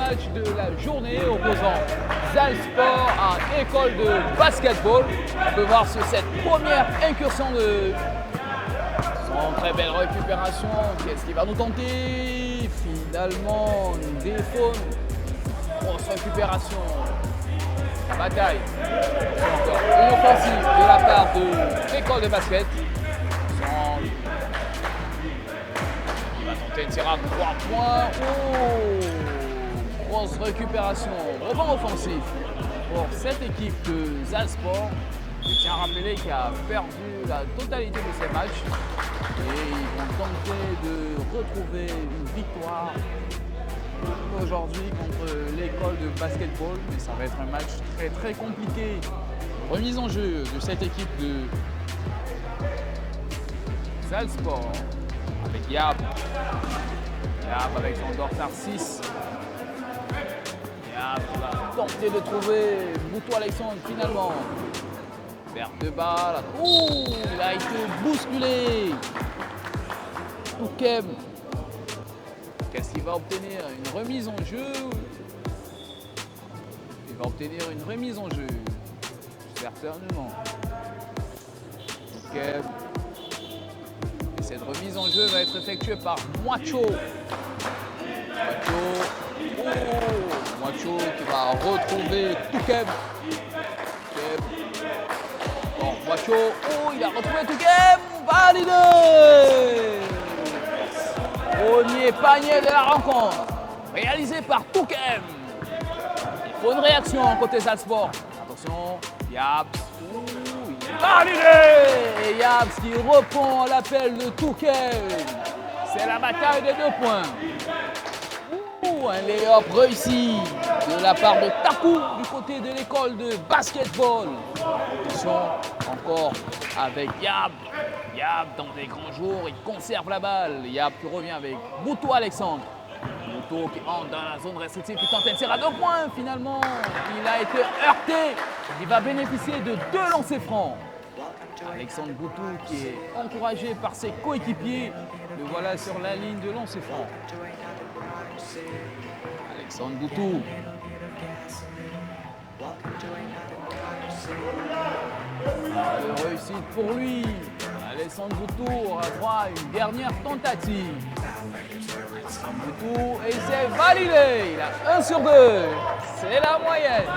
match de la journée opposant Zalspor à École de Basketball. On peut voir cette première incursion de son très belle récupération. Qu'est-ce qu'il va nous tenter? Finalement, des fautes. Grosse récupération. La bataille. C'est encore une offensive de la part de l'École de basket. Il va tenter une tir à 3 points. Oh, grosse récupération. Rebond offensif pour cette équipe de Zalspor. Je tiens à rappeler qu'il a perdu la totalité de ses matchs. Et ils vont tenter de retrouver une victoire aujourd'hui contre l'école de basketball, mais ça va être un match très très compliqué. Remise en jeu de cette équipe de Zalspor avec Yab. Yab avec son dorsal 6. Yab va tenter de trouver Boutou Alexandre finalement. Perte de balle. Oh, il a été bousculé. Toukem. Qu'est-ce qu'il va obtenir? Une remise en jeu? Il va obtenir une remise en jeu. Certainement. Toukem. Et cette remise en jeu va être effectuée par Moacho. Moacho qui va retrouver Toukem. Bon, Moacho. Oh, il a retrouvé Toukem. Validé! Premier panier de la rencontre, réalisé par Toukem. Il faut une réaction côté Zalspor. Attention, Yabs. Il est validé! Et Yabs qui répond à l'appel de Toukem. C'est la bataille des 2 points. Un lay-up réussi de la part de Taku du côté de l'école de basketball. Attention, encore avec Yab. Yab dans des grands jours, il conserve la balle. Yab qui revient avec Boutou Alexandre. Boutou qui entre dans la zone restrictive, qui tente un tir à 2 points. Finalement, il a été heurté. Il va bénéficier de 2 lancers francs. Alexandre Boutou qui est encouragé par ses coéquipiers. Le voilà sur la ligne de lancer franc. Alexandre Boutou. De réussite pour lui. Alexandre Boutou aura droit à une dernière tentative. Alexandre Boutou et c'est validé. Il a 1 sur 2. C'est la moyenne.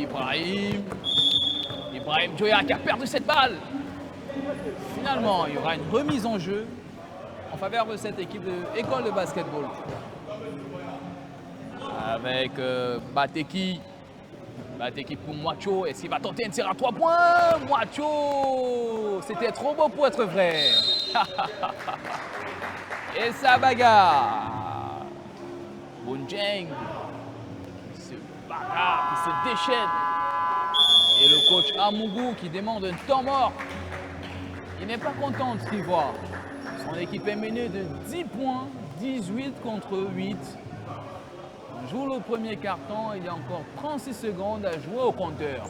Ibrahim. Ibrahim Joya qui a perdu cette balle. Finalement, il y aura une remise en jeu en faveur de cette équipe de école de basketball. Avec Bateki. Bateki pour Mwacho. Est-ce qu'il va tenter un tir à 3 points? Mwacho! C'était trop beau pour être vrai. Et ça bagarre. Bunjeng qui se bagarre, qui se déchaîne. Et le coach Amougou qui demande un temps mort. Il n'est pas content de ce qu'il voit. Son équipe est menée de 10 points, 18 contre 8. On joue le premier carton, il y a encore 36 secondes à jouer au compteur.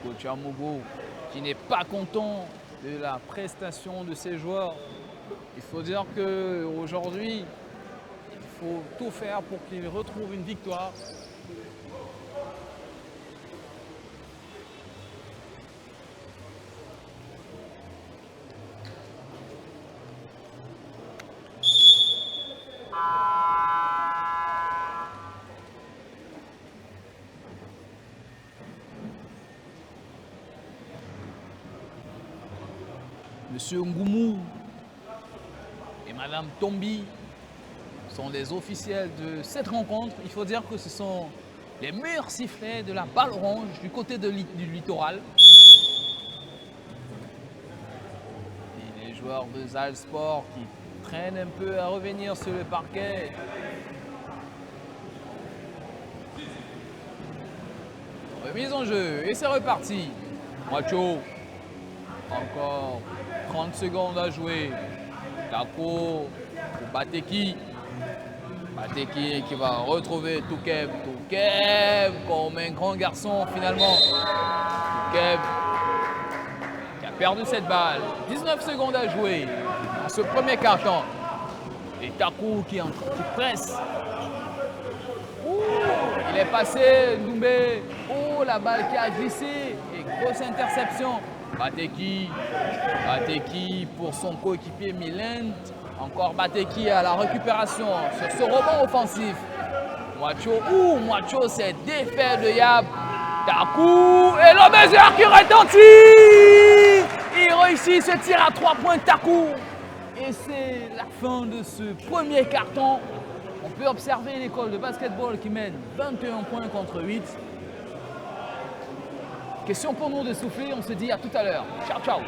Coach Amougou qui n'est pas content de la prestation de ses joueurs. Il faut dire qu'aujourd'hui, il faut tout faire pour qu'ils retrouvent une victoire. Monsieur Ngoumou et Madame Tombi sont les officiels de cette rencontre. Il faut dire que ce sont les meilleurs sifflets de la balle orange du côté du littoral. Et les joueurs de Zalsport qui traînent un peu à revenir sur le parquet. Remise en jeu et c'est reparti. Mwacho, encore 30 secondes à jouer. Tako pour Bateki. Bateki qui va retrouver Touqueb. Touqueb comme un grand garçon finalement. Touqueb qui a perdu cette balle. 19 secondes à jouer dans ce premier carton. Et Takou qui presse. Ouh, il est passé, Ndoumbe. Oh, la balle qui a glissé. Et grosse interception. Bateki pour son coéquipier Milent. Encore Bateki à la récupération sur ce rebond offensif. Mwacho s'est défait de Yab. Takou et le buzzer qui retentit. Il réussit ce tir à 3 points de Takou. Et c'est la fin de ce premier carton. On peut observer l'école de basketball qui mène 21 points contre 8. Question pour nous de souffler, on se dit à tout à l'heure. Ciao, ciao.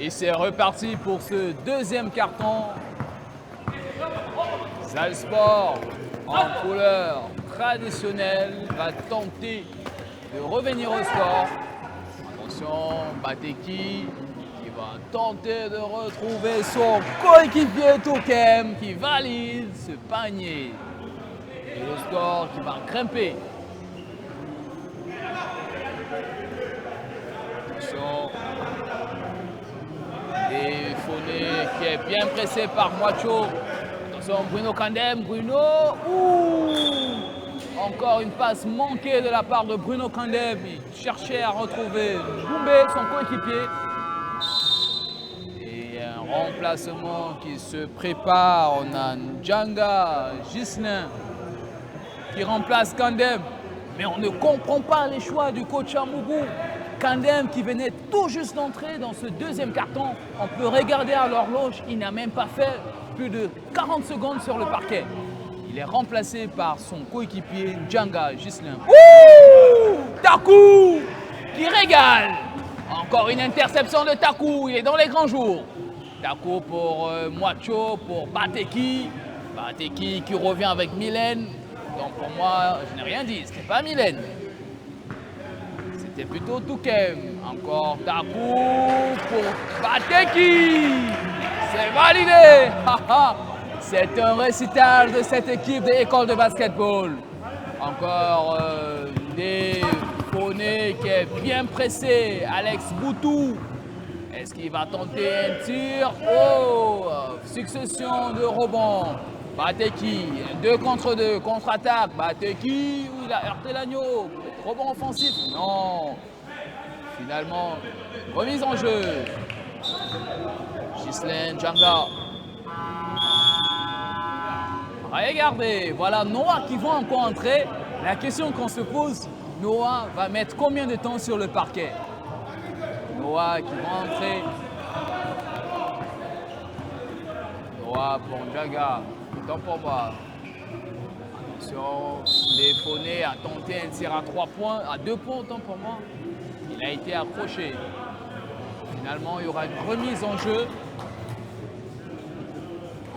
Et c'est reparti pour ce deuxième carton. Zalsport, en couleur traditionnelle, va tenter de revenir au score. Attention, Bateki qui va tenter de retrouver son coéquipier Touquem qui valide ce panier. Et le score qui va grimper. Attention. Et Foné qui est bien pressé par Mwacho. Attention, Bruno Kandem, Bruno. Ouh! encore une passe manquée de la part de Bruno Kandem. Il cherchait à retrouver Doumbé, son coéquipier. Et un remplacement qui se prépare. On a Ndjanga, Ghislain qui remplace Kandem. Mais on ne comprend pas les choix du coach Amougou. Kandem qui venait tout juste d'entrer dans ce deuxième carton. On peut regarder à l'horloge, il n'a même pas fait plus de 40 secondes sur le parquet. Il est remplacé par son coéquipier Ndjanga Ghislain. Takou qui régale. Encore une interception de Takou, il est dans les grands jours. Takou pour Mwacho, pour Bateki. Bateki qui revient avec Mylène. Donc pour moi, je n'ai rien dit, ce n'était pas Mylène. C'était plutôt Toukem. Encore Takou pour Bateki. C'est validé. C'est un récital de cette équipe de l'école de basketball. Encore des Foné qui est bien pressé. Alex Boutou. Est-ce qu'il va tenter un tir? Oh, succession de rebonds. Bateki, 2 contre 2, contre-attaque. Bateki, il a heurté l'agneau. Rebond offensif? Non. Finalement, remise en jeu. Ghislain Ndjanga. Regardez, voilà Noah qui va encore entrer. La question qu'on se pose, Noah va mettre combien de temps sur le parquet? Noah qui va entrer. Noah pour Ndjanga. Temps pour moi. Attention, Léfoné a tenté un tir à 3 points, à 2 points, autant pour moi. Il a été accroché. Finalement, il y aura une remise en jeu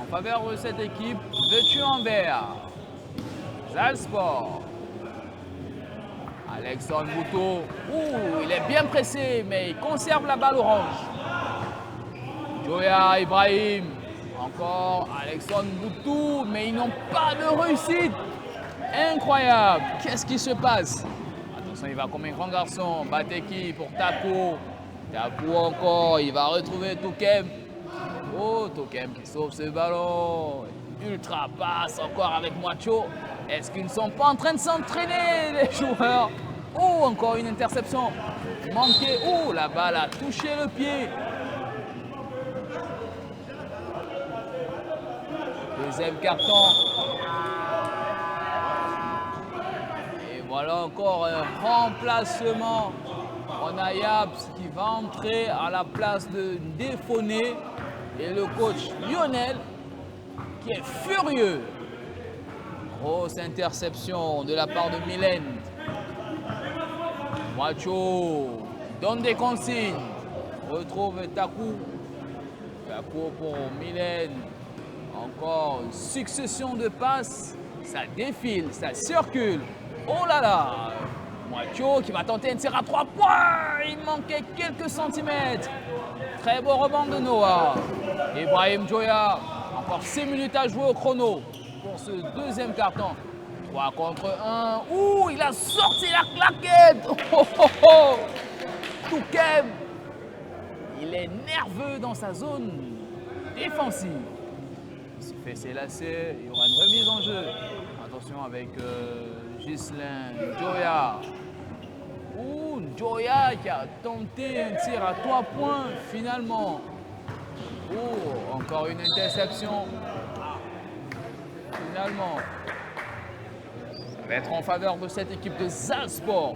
en faveur de cette équipe de Tuanbert. Zalsport. Alexandre Bouteau. Il est bien pressé, mais il conserve la balle orange. Joya Ibrahim. Encore Alexandre Boutou, mais ils n'ont pas de réussite. Incroyable. Qu'est-ce qui se passe? Attention, il va comme un grand garçon. Bateki pour Takou. Takou encore, il va retrouver Toukem. Oh, Toukem qui sauve ce ballon. Ultra passe encore avec Mwacho. Est-ce qu'ils ne sont pas en train de s'entraîner, les joueurs? Oh, encore une interception. Manqué. Oh, la balle a touché le pied. Deuxième carton. Et voilà encore un remplacement. On a Yaps qui va entrer à la place de Défoné. Et le coach Lionel qui est furieux. Grosse interception de la part de Mylène. Mwacho donne des consignes. Retrouve Takou. Takou pour Mylène. Encore une succession de passes. Ça défile, ça circule. Oh là là! Mwacho qui va tenter un tir à 3 points. Il manquait quelques centimètres. Très beau rebond de Noah. Ibrahim Joya. Encore 6 minutes à jouer au chrono pour ce deuxième carton. 3 contre 1. Il a sorti la claquette. Toukem. Il est nerveux dans sa zone défensive. Il se fait s'élasser. Il y aura une remise en jeu. Attention avec Ghislain Joya. Joya qui a tenté un tir à 3 points finalement. Encore une interception. Finalement, ça va être en faveur de cette équipe de Zalsport.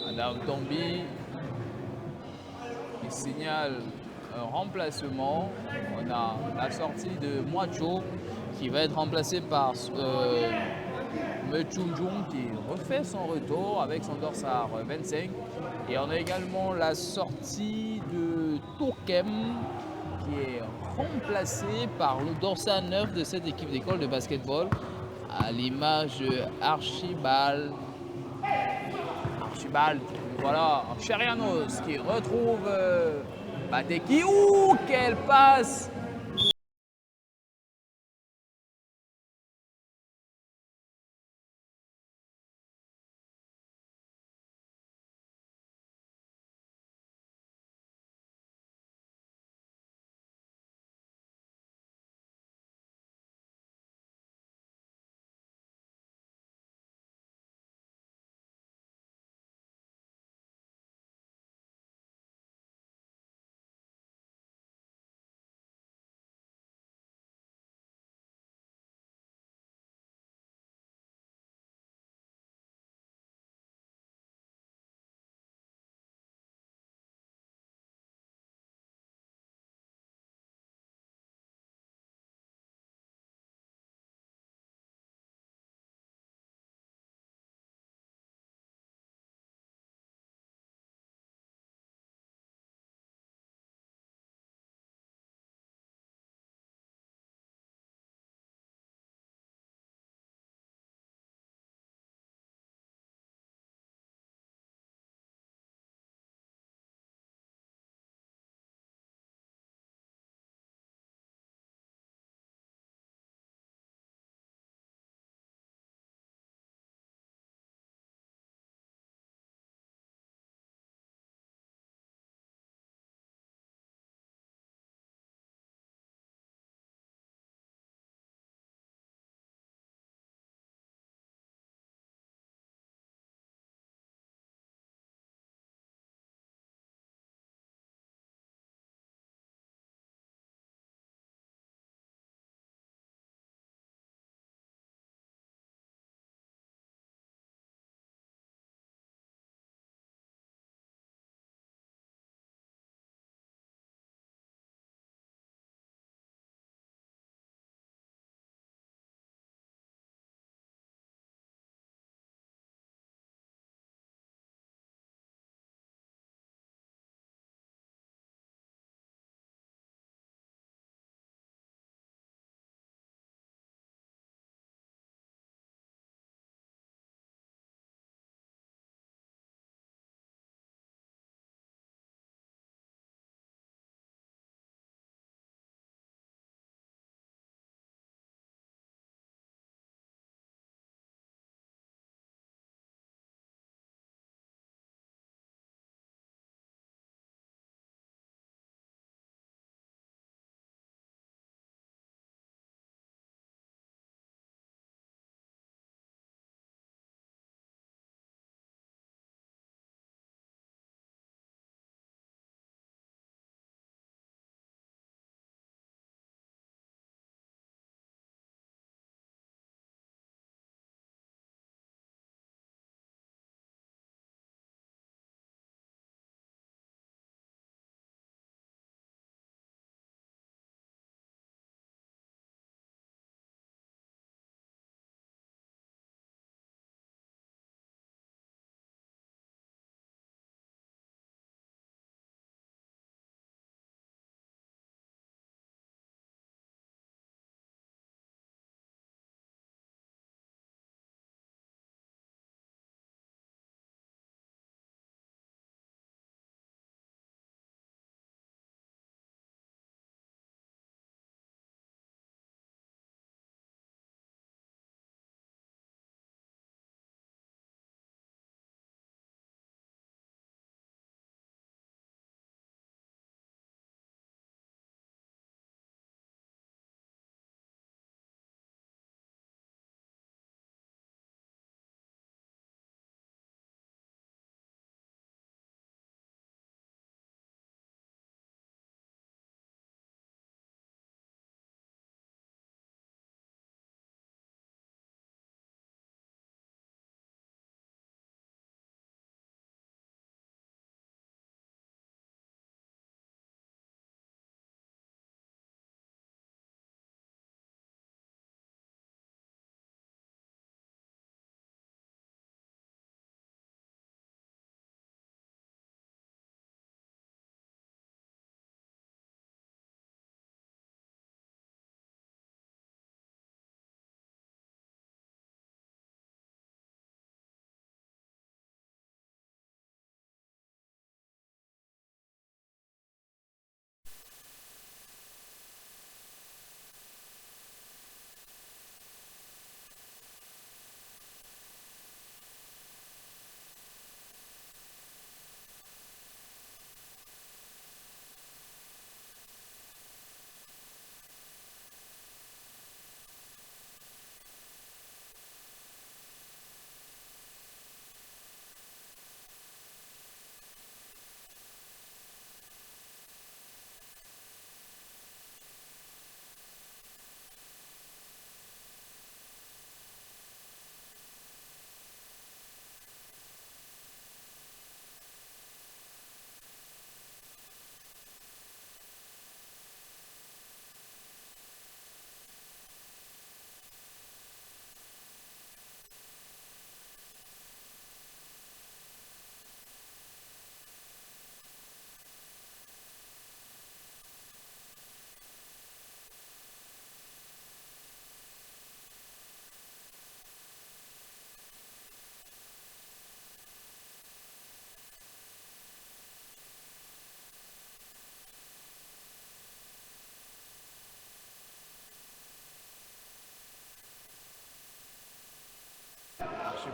Adam Tombi qui signale un remplacement. On a la sortie de Mwacho qui va être remplacé par Mechunjung qui refait son retour avec son dorsard 25. Et on a également la sortie de Toukem qui est remplacé par le dorsard 9 de cette équipe d'école de basketball à l'image de Archibald. Voilà, Cherianos qui retrouve Bateki. Quelle passe!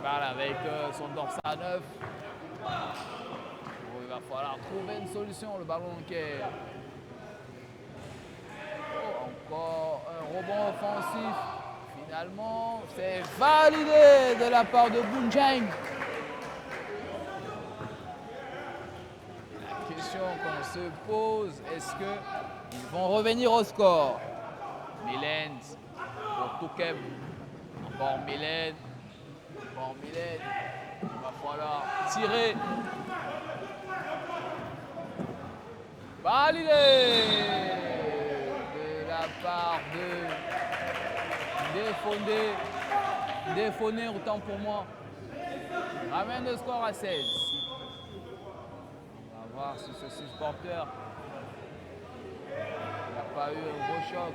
parle avec son dorsal 9. Il va falloir trouver une solution. Le ballon qui est... encore un rebond offensif. Finalement, c'est validé de la part de Bunjang. La question qu'on se pose, est-ce qu'ils vont revenir au score? Mylène pour Touquem. Encore Mylène. Encore Mylène. Il va falloir tirer. Validé de la part de Défondé, autant pour moi. Ramène le score à 16. On va voir si ce supporter n'a pas eu un gros choc.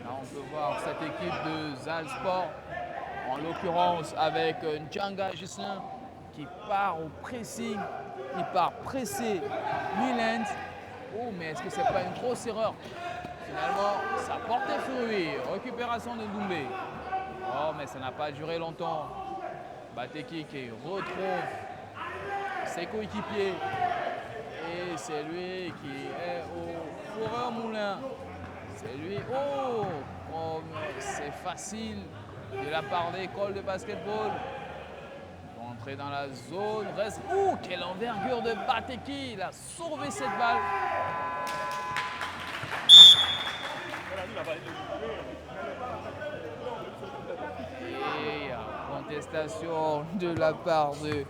Là, on peut voir cette équipe de Zalsport, en l'occurrence avec Ndjanga Gislin, qui part au pressing. Il part presser Mylène. Oh, mais est-ce que c'est pas une grosse erreur? Finalement, ça portait fruit. Récupération de Doumbé. Oh, mais ça n'a pas duré longtemps. Bateki qui retrouve ses coéquipiers. Et c'est lui qui est au fourreur moulin. C'est lui. Oh, comme c'est facile de la part de l'école de basketball. Entrer dans la zone. Reste. Oh, quelle envergure de Bateki. Il a sauvé cette balle. Et contestation de la part de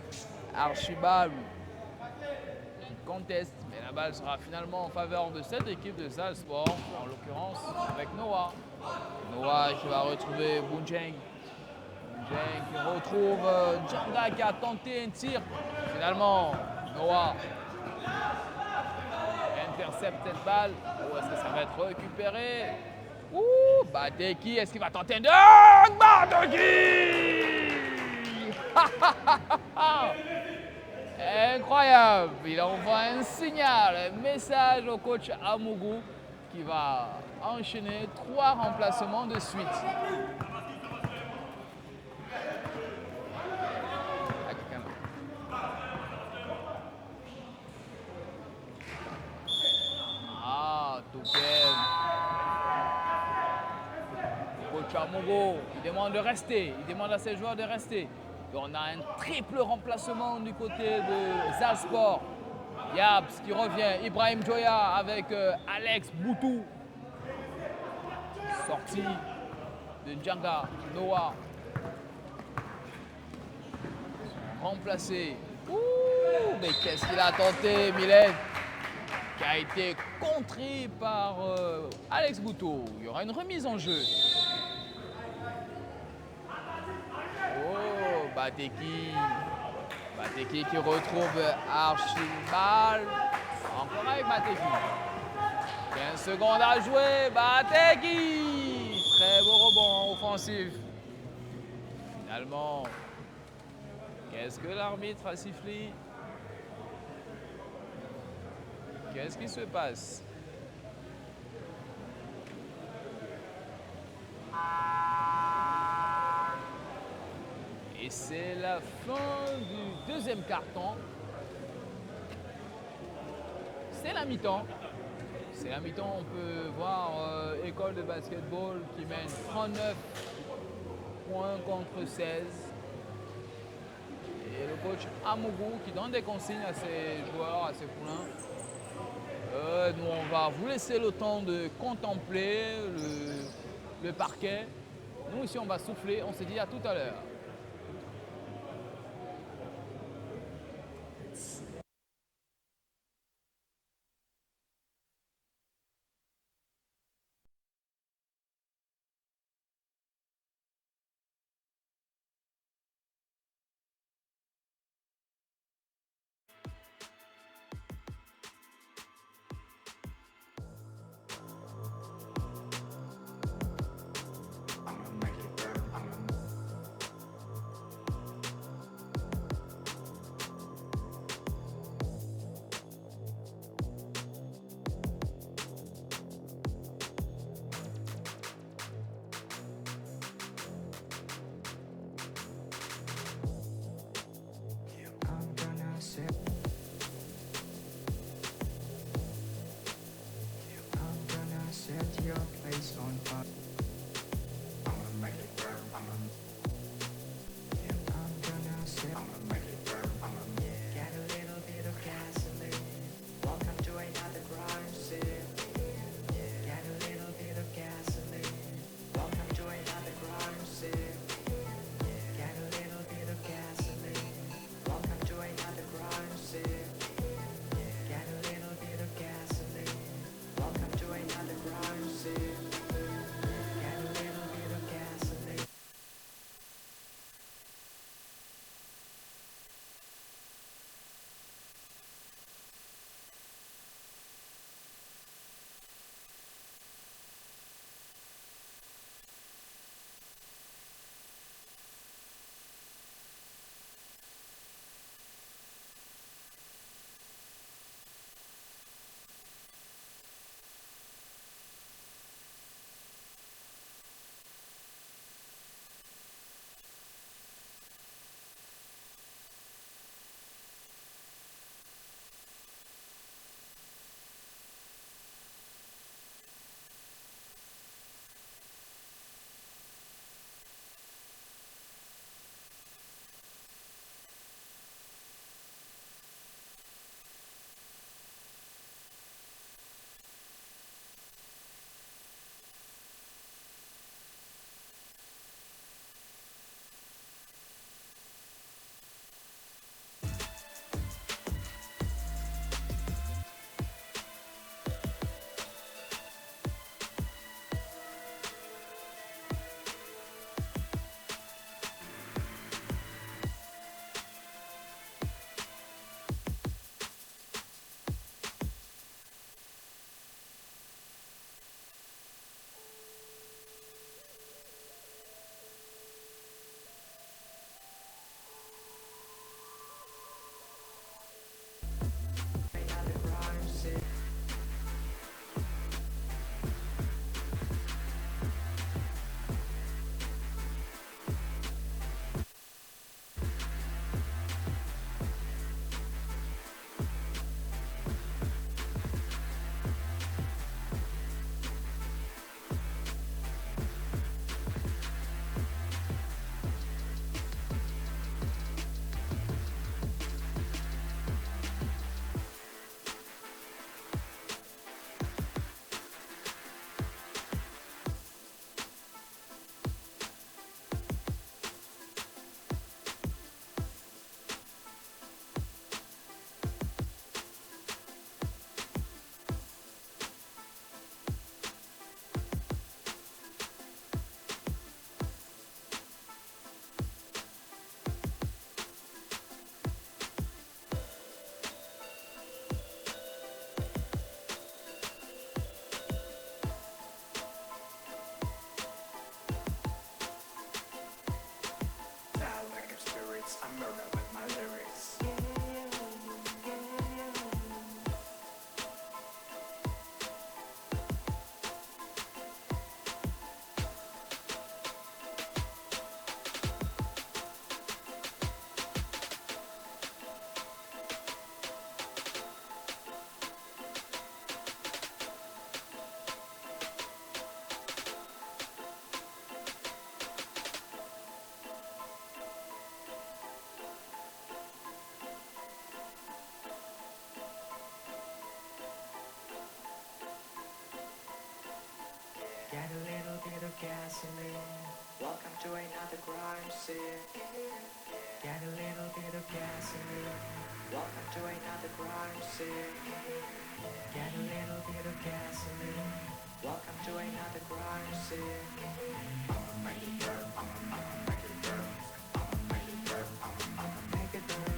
Archibald qui conteste, mais la balle sera finalement en faveur de cette équipe de Zalsport, en l'occurrence avec Noah. Noah qui va retrouver Bunjang. Bunjang qui retrouve Ndjanga qui a tenté un tir. Finalement, Noah intercepte cette balle. Ou est-ce que ça va être récupéré? Ouh, Bateki, est-ce qu'il va tenter un dunk? Bateki! Incroyable! Il envoie un signal, un message au coach Amougou qui va enchaîner 3 remplacements de suite. Touquem. Coach Amougou, il demande de rester. Il demande à ses joueurs de rester. Et on a un triple remplacement du côté de Zalsport. Yabs qui revient. Ibrahim Joya avec Alex Boutou. Sortie de Ndjanga. Noah. Remplacé. Ouh, mais qu'est-ce qu'il a tenté, Mylène? Qui a été contré par Alex Boutou. Il y aura une remise en jeu. Oh, Bateki. Bateki qui retrouve Archibald. Encore avec Bateki. 15 secondes à jouer. Bateki. Très beau rebond offensif. Finalement, qu'est-ce que l'arbitre a sifflé? Qu'est-ce qui se passe? Et c'est la fin du deuxième quart-temps. C'est la mi-temps. C'est la mi-temps, on peut voir école de basketball qui mène 39 points contre 16. Et le coach Amougou qui donne des consignes à ses joueurs, à ses poulains. Nous, on va vous laisser le temps de contempler le parquet. Nous, ici, on va souffler. On se dit à tout à l'heure. sick. Get a little bit of gasoline. Welcome to another crime scene. Get a little bit of gasoline. Welcome to another crime scene. I'ma make it burn. I'ma make it burn. I'ma make it burn. I'ma make it burn.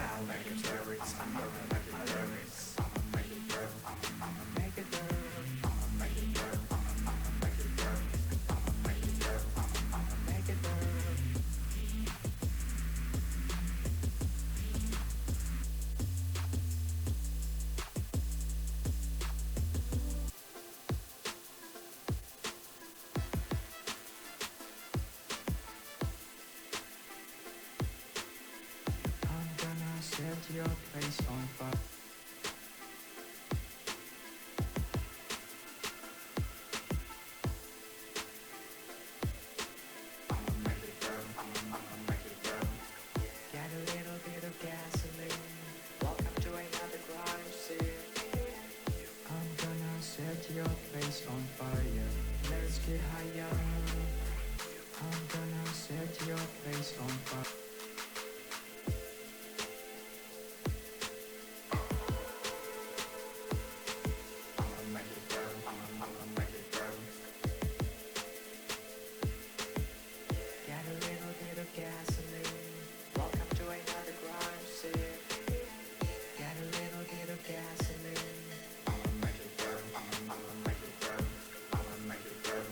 I'll make it burn. I'm gonna make it burn. I'ma make it burn. I'ma make it burn. I'ma make it burn. I'ma make it burn. I'ma make it burn. I'ma make it burn. Set your place on fire. I'ma make it burn. I'ma make it burn. Get a little bit of gasoline. Welcome to another crime scene. I'm gonna set your place on fire. Let's get higher. I'm gonna set your place on fire. Gasoline. Welcome to another crime scene. Get a little bit of gasoline. I'ma make it burn. I'ma make it burn. I'ma make it burn.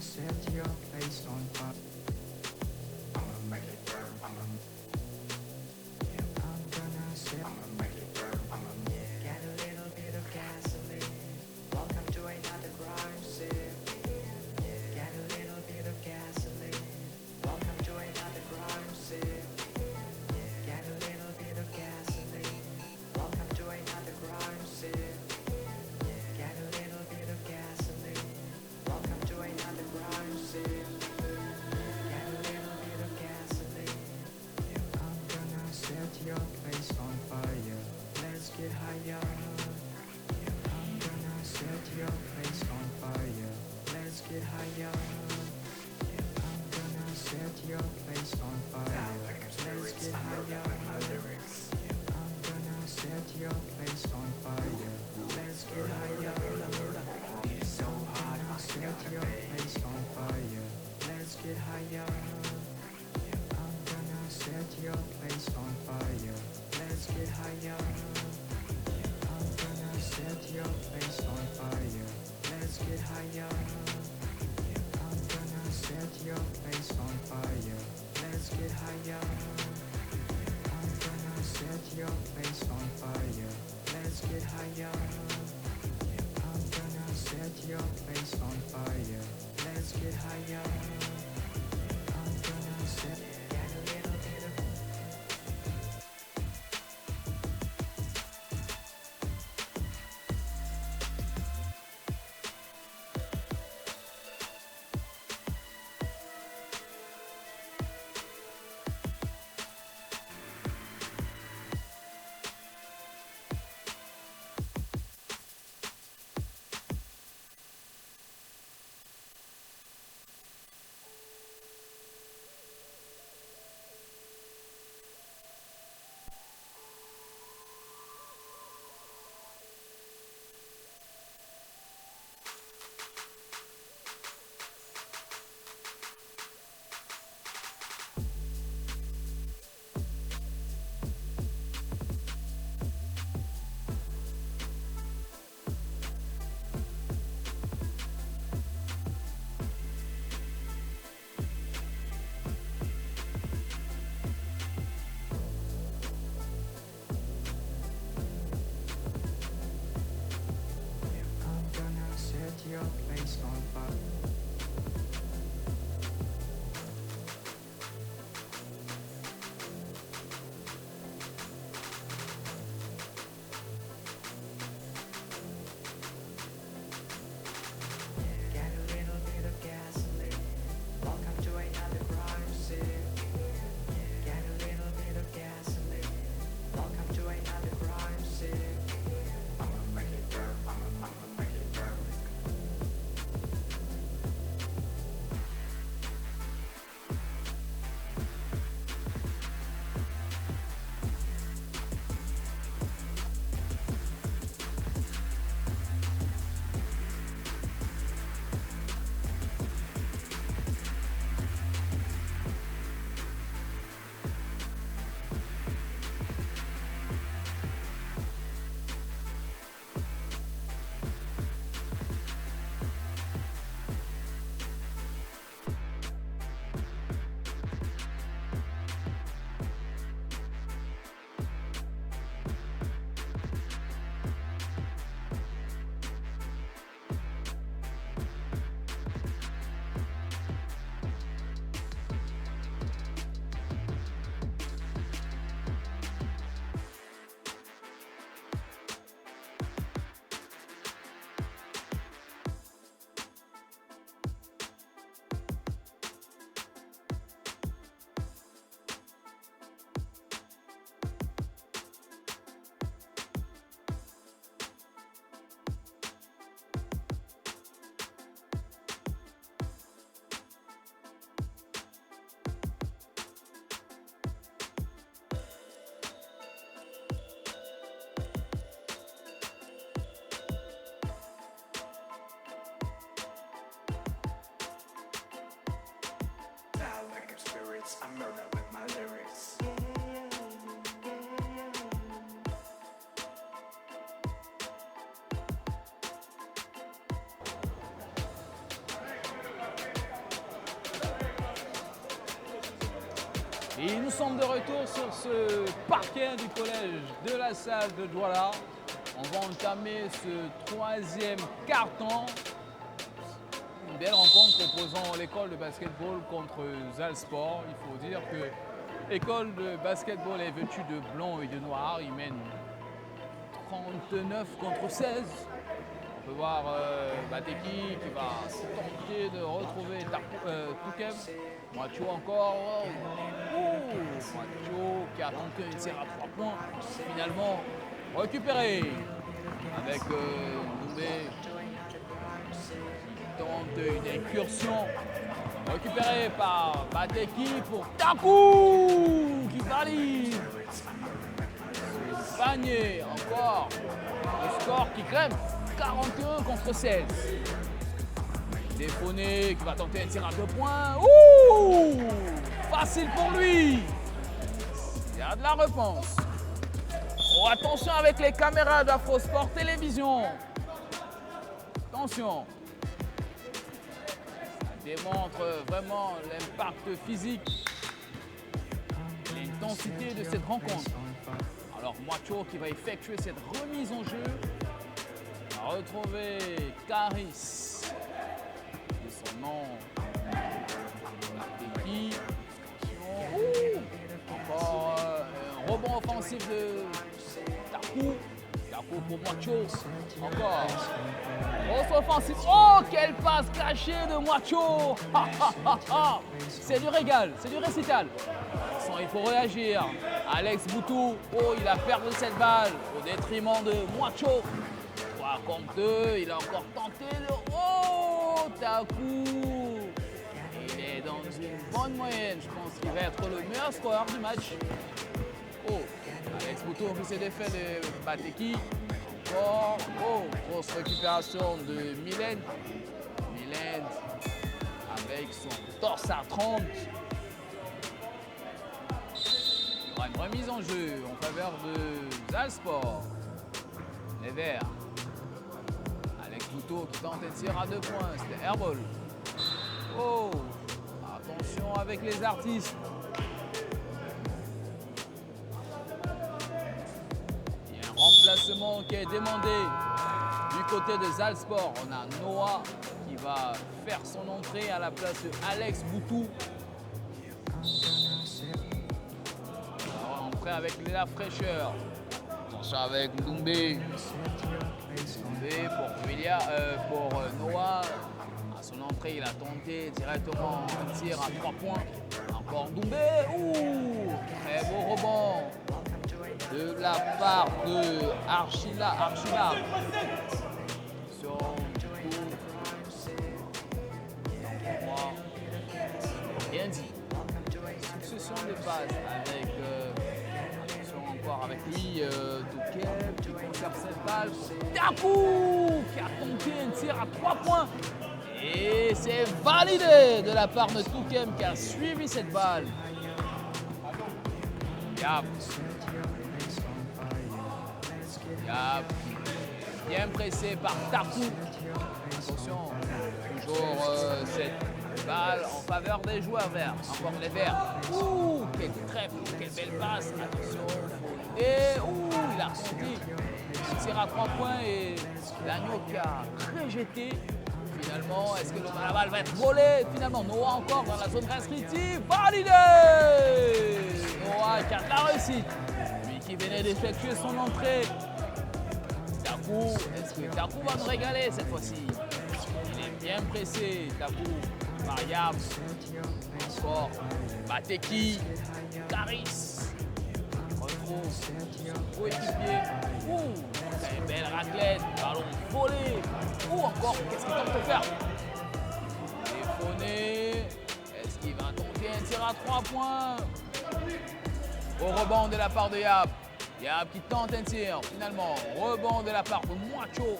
Set your place on fire. I'ma make it burn. I'm gonna set. I'ma make it burn. Get a little bit of gasoline. Welcome to another crime scene. Get a little bit of gasoline. Welcome to another crime scene. Get a little bit of gasoline. Welcome to another crime scene. Get a little bit of gasoline. Welcome to another crime scene. Get a little bit of gasoline. I'm gonna set your place on fire. Let's get higher. I'm gonna set your place on fire. Let's get higher. I'm gonna set your place on fire. Let's get higher. I'm gonna set your place on fire. Let's get higher. It's so hot. Set your place on fire. Let's get higher. I'm gonna set your place on fire. Let's get higher. I'm gonna set your place on fire. Let's get higher. I'm gonna set your place on fire. Let's get higher. I'm gonna set your place on fire. Let's get higher. I'm gonna set your place on fire. Let's get higher. I'm gonna set. Get a little bit of. lyrics, I murder with my lyrics. Et nous sommes de retour sur ce parquet du collège de la salle de Douala. On va entamer ce troisième quart-temps. Une belle rencontre opposant l'école de basketball contre Zalsport. Il faut dire que l'école de basketball est vêtue de blanc et de noir. Ils mènent 39 contre 16. On peut voir Bateki qui va tenter de retrouver Toukem. Macho encore. Macho qui a tenté une tir à 3 points. Finalement récupéré avec Doumbé qui tente une incursion. Récupéré par Bateki pour Takou qui valide. Ce panier encore. Le score qui crème. 41 contre 16. Défoné qui va tenter un tir à 2 points. Ouh! Facile pour lui. Il y a de la réponse. Oh, attention avec les caméras d'Afrosport Télévision. Attention. Ça démontre vraiment l'impact physique, l'intensité de cette rencontre. Alors Macho qui va effectuer cette remise en jeu. On va retrouver Caris. C'est son nom. Qui encore un rebond offensif de Takou. Takou pour Macho. Encore. Grosse offensive. Oh, quelle passe cachée de Macho. C'est du régal, c'est du récital. Il faut réagir. Alex Boutou. Oh, il a perdu cette balle au détriment de Macho. 3 contre 2, il a encore tenté le... Oh, Takou. Il est dans une bonne moyenne. Je pense qu'il va être le meilleur scoreur du match. Oh, Alex Boutou qui s'est défait de Bateki. Encore. Oh, grosse récupération de Mylène. Mylène avec son torse à 30. Il y aura une remise en jeu en faveur de Zalsport. Les Verts. Alex Boutou qui tente un tir à 2 points. C'était airball. Oh, attention avec les artistes. Il y a un remplacement qui est demandé du côté de Zalsport. On a Noah qui va faire son entrée à la place de Alex Boutou. Alors, entrée avec la fraîcheur. Attention avec Doumbé. Doumbé pour Noah. À son entrée, il a tenté directement un tir à 3 points. Encore Doumbé. Ouh, très beau rebond de la part de Archila. Sur bien dit. Succession de passes avec encore avec lui, Toukem qui conserve cette balle. Takou qui a tenté un tir à 3 points. Et c'est validé de la part de Toukem qui a suivi cette balle. Yap. Bien pressé par Takou. Attention, toujours cette balle en faveur des joueurs verts. Encore les verts. Ouh, quel trèfle, quelle belle passe. Attention. Et ouh, il a ressenti. Il tire à 3 points et l'agneau qui a rejeté. Finalement, est-ce que la balle va être volée? Finalement, Noah encore dans la zone restrictive. Validé! Noah qui a de la réussite. Lui qui venait d'effectuer son entrée. Takou, est-ce que Takou va nous régaler cette fois-ci? Il est bien pressé, Takou. Variable. Encore. Bateki. Caris. Retrouve son coéquipier. Ouh, c'est une belle raclette. Ballon volé. Ouh, encore. Qu'est-ce qu'il tente de faire? Téléphoné. Est-ce qu'il va tenter un tir à 3 points? Au rebond de la part de Yap. Yap qui tente un tir. Finalement, rebond de la part de Macho.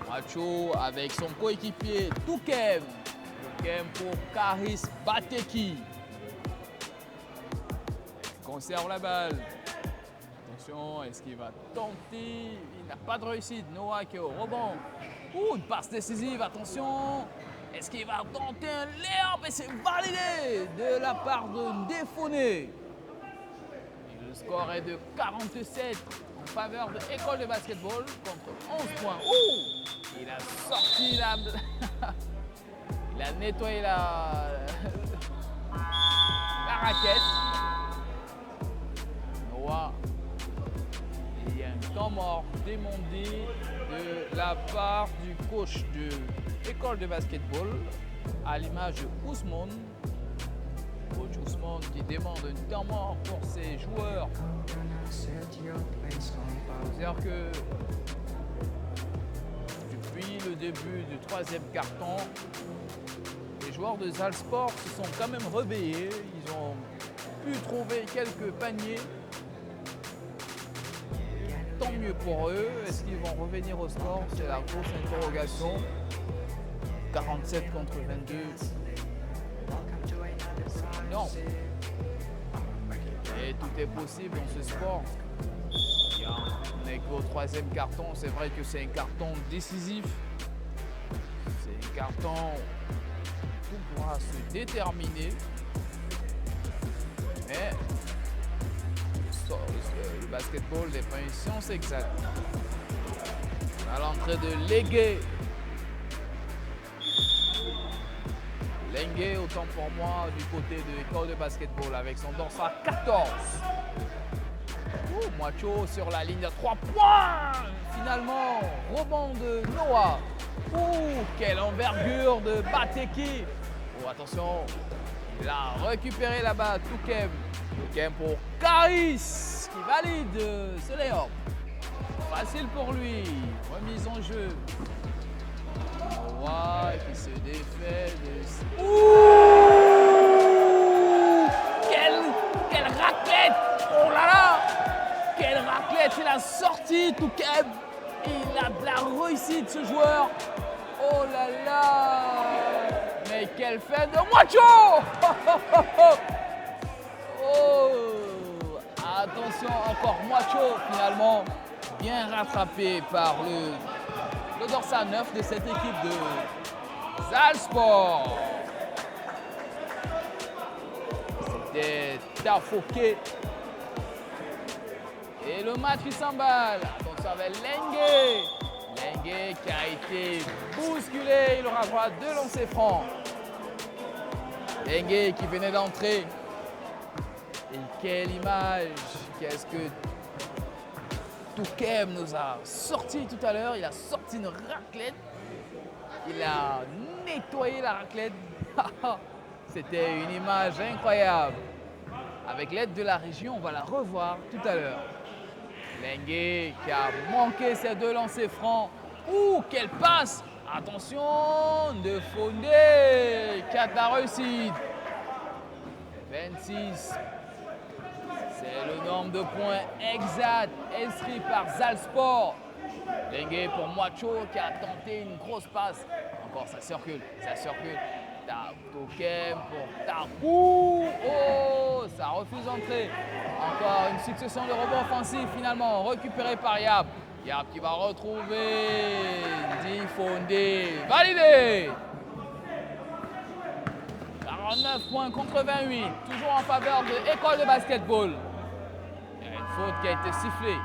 Macho avec son coéquipier Toukem. Toukem pour Caris Bateki. conserve la balle. Attention, est-ce qu'il va tenter? Il n'a pas de réussite. Noah qui est au rebond. Une passe décisive, attention. Est-ce qu'il va tenter un layup? Et c'est validé de la part de Défauné. Le score est de 47 en faveur de École de basketball contre 11 points. Il a sorti la... Il a nettoyé la raquette. Noah. Il y a un temps mort demandé de la part du coach de l'école de basketball à l'image de Ousmane. Coach Ousmane qui demande un temps mort pour ses joueurs. C'est-à-dire que depuis le début du troisième quart-temps, les joueurs de Zalsport se sont quand même réveillés. Ils ont pu trouver quelques paniers. Tant mieux pour eux. Est-ce qu'ils vont revenir au score? C'est la grosse interrogation. 47 contre 22. Non. Et tout est possible dans ce sport. On n'est qu'au troisième carton. C'est vrai que c'est un carton décisif. C'est un carton où tout pourra se déterminer. Mais le basketball n'est pas une science exacte. À l'entrée de Lengue. Lengue, autant pour moi, du côté de l'école de basketball avec son dorsal 14. Macho sur la ligne de 3 points. Finalement, rebond de Noah. Quelle envergure de Bateki. Attention, il a récupéré là-bas Toukem. Toukem pour Karis qui valide ce layup. Facile pour lui. Remise en jeu. Noah qui se défait de... Quelle raclette. Oh là là. Quelle raclette. Il a sorti Toukem. Il a de la réussite ce joueur. Oh là là. Mais quelle fin de Macho. Oh. Attention, encore Macho finalement. Bien rattrapé par le dorsal 9 de cette équipe de Zalsport. C'était Tafoké. Et le match il s'emballe. Attention avec Lengue. Lengue qui a été bousculé. Il aura droit de lancer franc. Lengue qui venait d'entrer. Et quelle image. Qu'est-ce que Toukem nous a sorti tout à l'heure. Il a sorti une raclette. Il a nettoyé la raclette. C'était une image incroyable. Avec l'aide de la région, on va la revoir tout à l'heure. Lengue qui a manqué ses 2 lancers francs. Quelle passe! Attention de Fondé qui a de la réussite. 26. C'est le nombre de points exact inscrit par Zalsport. Lengue pour Macho qui a tenté une grosse passe. Encore, ça circule, ça circule. Toukem pour Takou. Ça refuse d'entrer. Encore une succession de rebonds offensifs finalement récupérés par Yab. Yab qui va retrouver Difondé. Validé. 49 points contre 28. Toujours en faveur de l'école de basketball. Il y a une faute qui a été sifflée.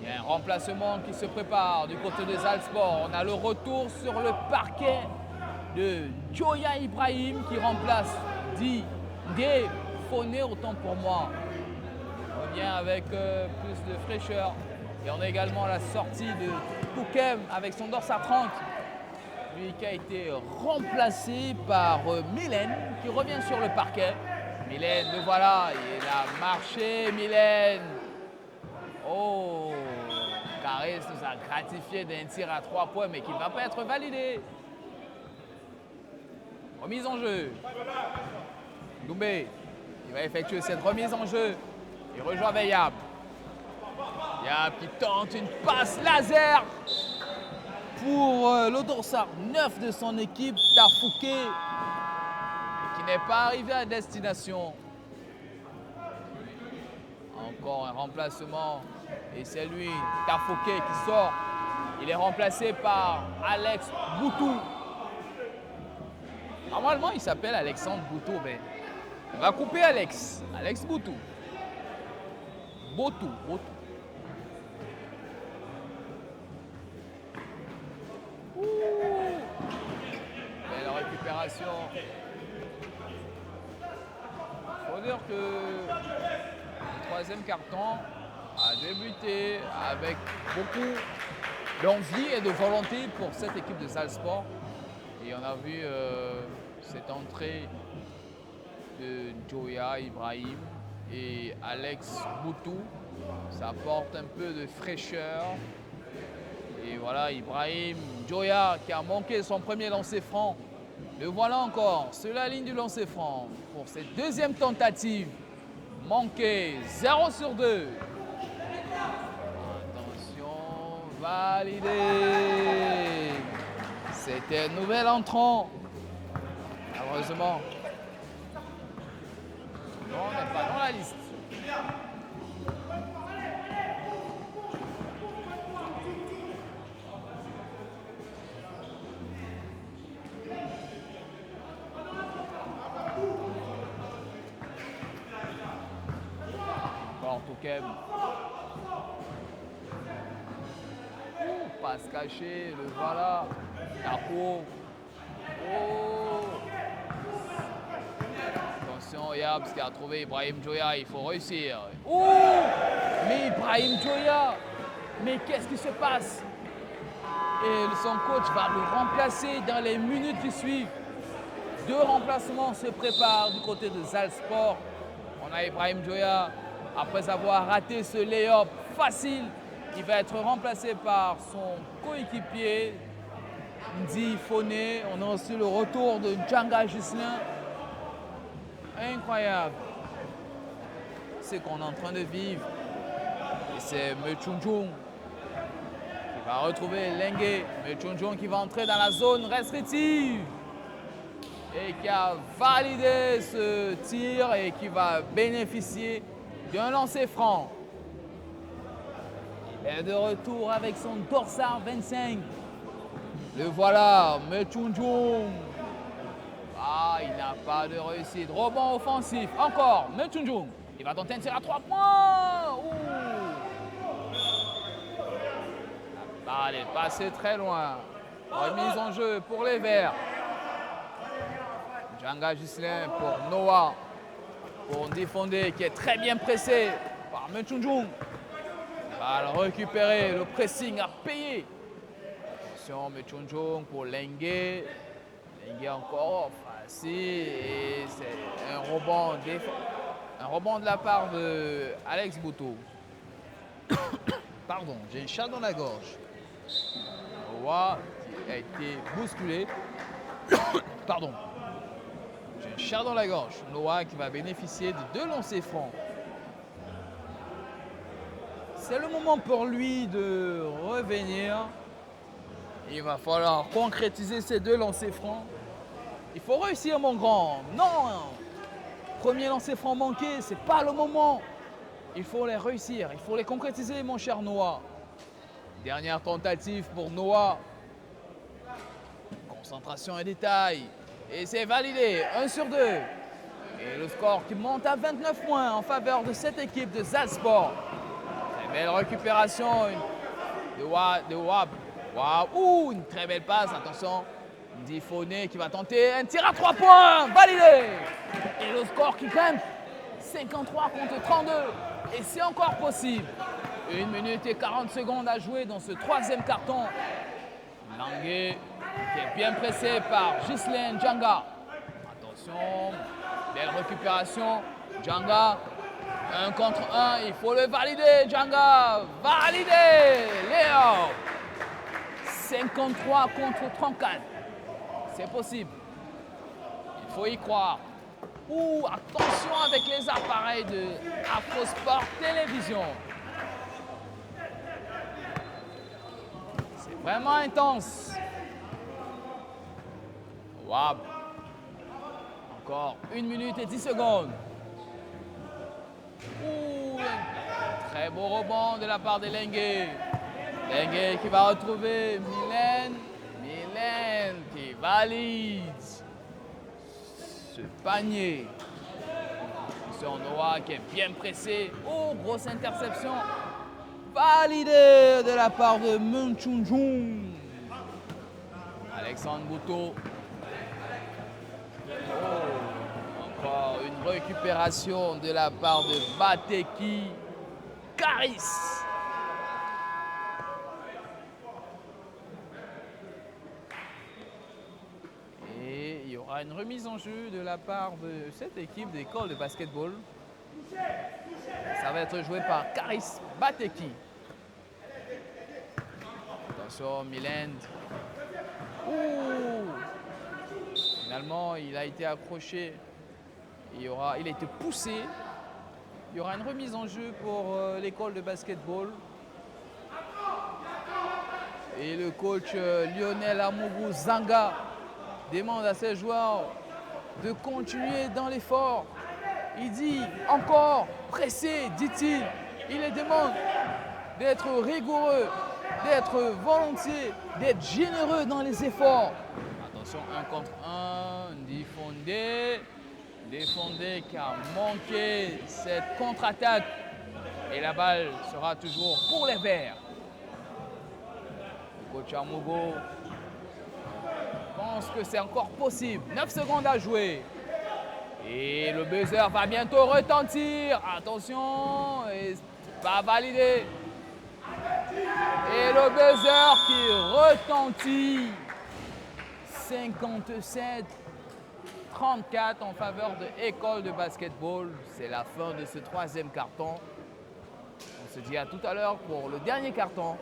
Il y a un remplacement qui se prépare du côté des Zalsport. On a le retour sur le parquet de Joya Ibrahim qui remplace Digué Foné, autant pour moi. On revient avec plus de fraîcheur. Et on a également la sortie de Toukem avec son dorsal 30. Lui qui a été remplacé par Mylène qui revient sur le parquet. Mylène, le voilà, il a marché, Mylène. Karis nous a gratifié d'un tir à 3 points, mais qui ne va pas être validé. Remise en jeu. Doumbé, il va effectuer cette remise en jeu. Il rejoint avec Yab. Yab qui tente une passe laser pour le dorsal 9 de son équipe, Tafouké, qui n'est pas arrivé à destination. Encore un remplacement. Et c'est lui, Tafoké, qui sort. Il est remplacé par Alex Boutou. Normalement, il s'appelle Alexandre Boutou, mais on va couper Alex. Alex Boutou. Boutou. Belle récupération. Il faut dire que le troisième carton a débuté avec beaucoup d'envie et de volonté pour cette équipe de Salzbourg. Et on a vu cette entrée de Joya Ibrahim et Alex Boutou. Ça apporte un peu de fraîcheur. Et voilà, Ibrahim Joya qui a manqué son premier lancer franc. Le voilà encore sur la ligne du lancer franc pour cette deuxième tentative. Manqué 0 sur 2. Attention, validé. C'était un nouvel entrant. Heureusement, on n'est pas dans la liste. Encore Touquem. Passe cachée, le voilà. Tapo. Oh. Attention, Yabs qui a trouvé Ibrahim Joya, il faut réussir. Oh. Mais Ibrahim Joya, mais qu'est-ce qui se passe? Et son coach va le remplacer dans les minutes qui suivent. 2 remplacements se préparent du côté de Salzbourg. On a Ibrahim Joya, après avoir raté ce lay-up facile, il va être remplacé par son coéquipier, Ndi Foné. On a aussi le retour de Djanga Gislin. Incroyable ce qu'on est en train de vivre. Et c'est Mechunjung qui va retrouver Lengue. Mechunjung qui va entrer dans la zone restrictive et qui a validé ce tir et qui va bénéficier d'un lancer franc. Il est de retour avec son dorsal 25. Le voilà, Mechunjung. Ah, il n'a pas de réussite. Rebond offensif. Encore, Mechunjung. Il va tenter un tir à 3 points. La balle est passée très loin. Remise en jeu pour les Verts. Djanga Gislin pour Noah. Pour Ndifondé qui est très bien pressé par Mechunjung. Balle récupérée, le pressing a payé. Attention, Mechunjung pour Lengue. Lengue encore facile. Et c'est un rebond de la part de Alex Boutou. Pardon, j'ai un chat dans la gorge. Noah qui a été bousculé. Pardon. J'ai un chat dans la gorge. Noah qui va bénéficier de 2 lancers francs. C'est le moment pour lui de revenir. Il va falloir concrétiser ces 2 lancers francs. Il faut réussir, mon grand. Non, premier lancer franc manqué, c'est pas le moment. Il faut les réussir, il faut les concrétiser, mon cher Noah. Dernière tentative pour Noah. Concentration et détail. Et c'est validé, 1 sur 2. Et le score qui monte à 29 points en faveur de cette équipe de Salzbourg. Très belle récupération de Wab. Waouh, une très belle passe, attention. Ndifoné qui va tenter un tir à 3 points, validé. Et le score qui grimpe, 53 contre 32. Et c'est encore possible. 1 minute et 40 secondes à jouer dans ce 3e carton. Langue qui est bien pressé par Gislin Djanga. Attention, belle récupération. Djanga, 1 contre 1, il faut le valider. Djanga, validé. Léo, 53 contre 34. C'est possible. Il faut y croire. Attention avec les appareils de Afrosport Télévision. C'est vraiment intense. Wab. Encore 1 minute et 10 secondes. Très beau rebond de la part de Lengue. Lengue qui va retrouver Mylène. Mylène qui valide ce panier. Sur Noah qui est bien pressé. Oh, grosse interception. Validé de la part de Mun Chunjung. Alexandre Bouteau. Oh, encore une récupération de la part de Bateki. Caris. Et il y aura une remise en jeu de la part de cette équipe d'école de basketball. Ça va être joué par Caris Bateki. Attention, Mylène. Finalement, il a été accroché. Il a été poussé. Il y aura une remise en jeu pour l'école de basketball. Et le coach Lionel Amougou Zanga demande à ses joueurs de continuer dans l'effort. Il dit encore pressé, dit-il. Il les demande d'être rigoureux, d'être volontiers, d'être généreux dans les efforts. Attention, 1 contre 1, Défondé qui a manqué cette contre-attaque. Et la balle sera toujours pour les Verts. Le coach Amogo pense que c'est encore possible. 9 secondes à jouer. Et le buzzer va bientôt retentir. Attention, et va valider. Et le buzzer qui retentit. 57-34 en faveur de l'école de basketball. C'est la fin de ce 3e carton. On se dit à tout à l'heure pour le dernier carton.